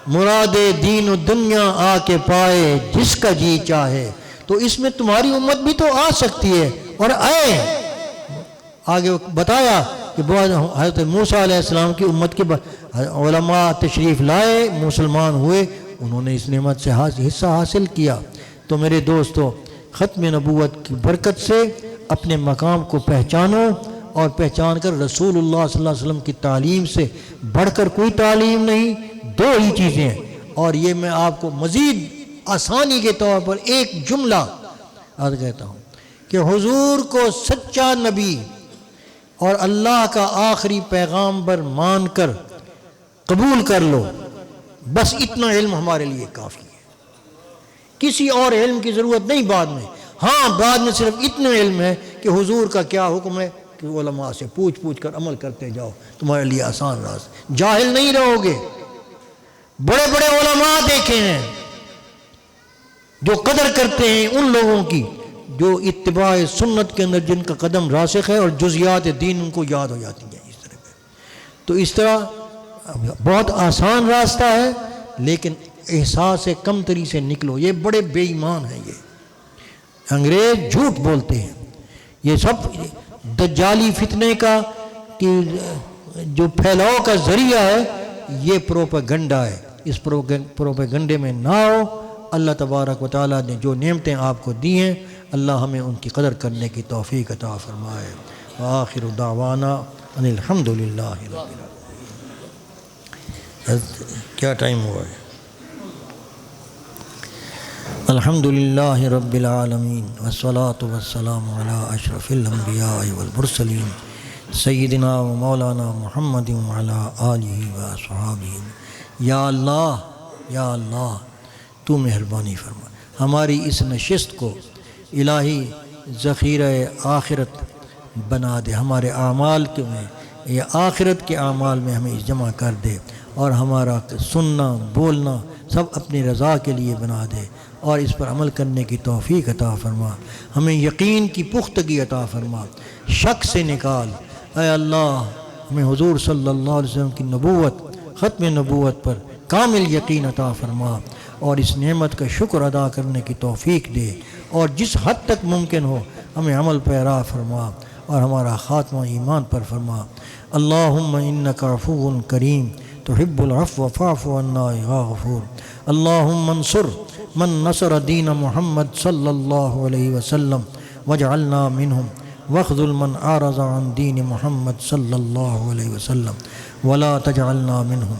A: مراد دین و دنیا آ کے پائے جس کا جی چاہے۔ تو اس میں تمہاری امت بھی تو آ سکتی ہے، اور آئے۔ آگے بتایا کہ حضرت موسیٰ علیہ السلام کی امت کے علماء تشریف لائے، مسلمان ہوئے، انہوں نے اس نعمت سے حصہ حاصل کیا۔ تو میرے دوستو، ختم نبوت کی برکت سے اپنے مقام کو پہچانو، اور پہچان کر رسول اللہ صلی اللہ علیہ وسلم کی تعلیم سے بڑھ کر کوئی تعلیم نہیں، 2 ہی چیزیں ہیں۔ اور یہ میں آپ کو مزید آسانی کے طور پر ایک جملہ عرض کہتا ہوں کہ حضور کو سچا نبی اور اللہ کا آخری پیغامبر مان کر قبول کر لو، بس اتنا علم ہمارے لیے کافی ہے، کسی اور علم کی ضرورت نہیں بعد میں۔ ہاں بعد میں صرف اتنا علم ہے کہ حضور کا کیا حکم ہے، علماء سے پوچھ پوچھ کر عمل کرتے جاؤ، تمہارے لیے آسان راستہ، جاہل نہیں رہو گے۔ بڑے بڑے علماء دیکھے ہیں جو قدر کرتے ہیں ان لوگوں کی جو اتباع سنت کے اندر جن کا قدم راسخ ہے اور جزیات دین ان کو یاد ہو جاتی ہیں اس طرح پہ۔ تو اس طرح بہت آسان راستہ ہے، لیکن احساس کمتری سے نکلو۔ یہ بڑے بے ایمان ہیں، یہ انگریز جھوٹ بولتے ہیں، یہ سب دجالی فتنے کا جو پھیلاؤ کا ذریعہ ہے، یہ پروپیگنڈا ہے۔ اس پروپیگنڈے میں نہ ہو۔ اللہ تبارک و تعالیٰ نے جو نعمتیں آپ کو دی ہیں، اللہ ہمیں ان کی قدر کرنے کی توفیق عطا فرمائے۔ وآخر دعوانا ان الحمد للہ رب العالمین۔ کیا ٹائم ہوا ہے؟ الحمد للہ رب العالمین والصلاة والسلام علی اشرف الانبیاء والمرسلین سیدنا و مولانا محمد وعلی آلہ وصحابہ۔ یا اللہ، یا اللہ، تو مہربانی فرما، ہماری اس نشست کو الہی ذخیرہ آخرت بنا دے، ہمارے اعمال کے میں یا آخرت کے اعمال میں ہمیں جمع کر دے، اور ہمارا سننا بولنا سب اپنی رضا کے لیے بنا دے، اور اس پر عمل کرنے کی توفیق عطا فرما، ہمیں یقین کی پختگی عطا فرما، شک سے نکال۔ اے اللہ، ہمیں حضور صلی اللہ علیہ وسلم کی نبوت، ختم نبوت پر کامل یقین عطا فرما، اور اس نعمت کا شکر ادا کرنے کی توفیق دے، اور جس حد تک ممکن ہو ہمیں عمل پیرا فرما، اور ہمارا خاتمہ ایمان پر فرما۔ اللہم انک عفو کریم تحب العفو فاعف عنا یا غفور۔ اللہم انصر من نصر دین محمد صلی اللہ علیہ وسلم واجعلنا منہم، واخذل من اعرض عن دین محمد صلی اللہ علیہ وسلم ولا تجعلنا منہم۔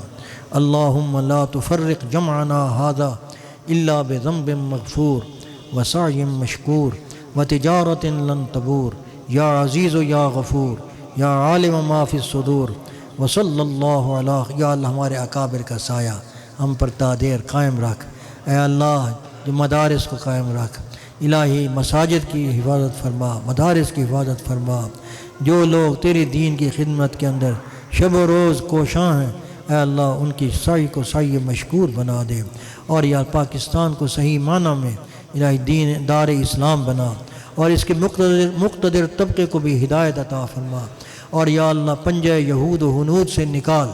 A: اللہم لا تفرق جمعنا هذا الا بذنب مغفور وسعی مشکور وتجارت لن تبور، یا عزیز یا غفور یا عالم ما فی الصدور وصلی اللہ علیہ۔ یا اللہ، ہمارے اکابر کا سایہ ہم پر تادیر قائم رکھ۔ اے اللہ، جو مدارس کو قائم رکھ، الہی مساجد کی حفاظت فرما، مدارس کی حفاظت فرما۔ جو لوگ تیرے دین کی خدمت کے اندر شب و روز کوشاں ہیں، اے اللہ ان کی سعی کو سعی مشکور بنا دے، اور یا پاکستان کو صحیح معنی میں الہی دین دار اسلام بنا، اور اس کے مقتدر طبقے کو بھی ہدایت عطا فرما، اور یا اللہ پنجہ یہود و ہنود سے نکال،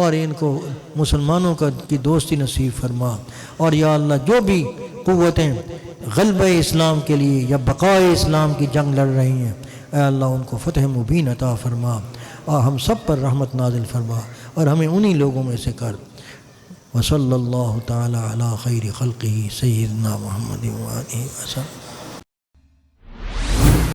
A: اور ان کو مسلمانوں کی دوستی نصیب فرما، اور یا اللہ جو بھی قوتیں غلبہ اسلام کے لیے یا بقائے اسلام کی جنگ لڑ رہی ہیں، اے اللہ ان کو فتح مبین عطا فرما، اور ہم سب پر رحمت نازل فرما، اور ہمیں انہی لوگوں میں سے کر۔ وصلی اللہ تعالی علی خیر خلقہ سیدنا محمد وآلہ وسلم۔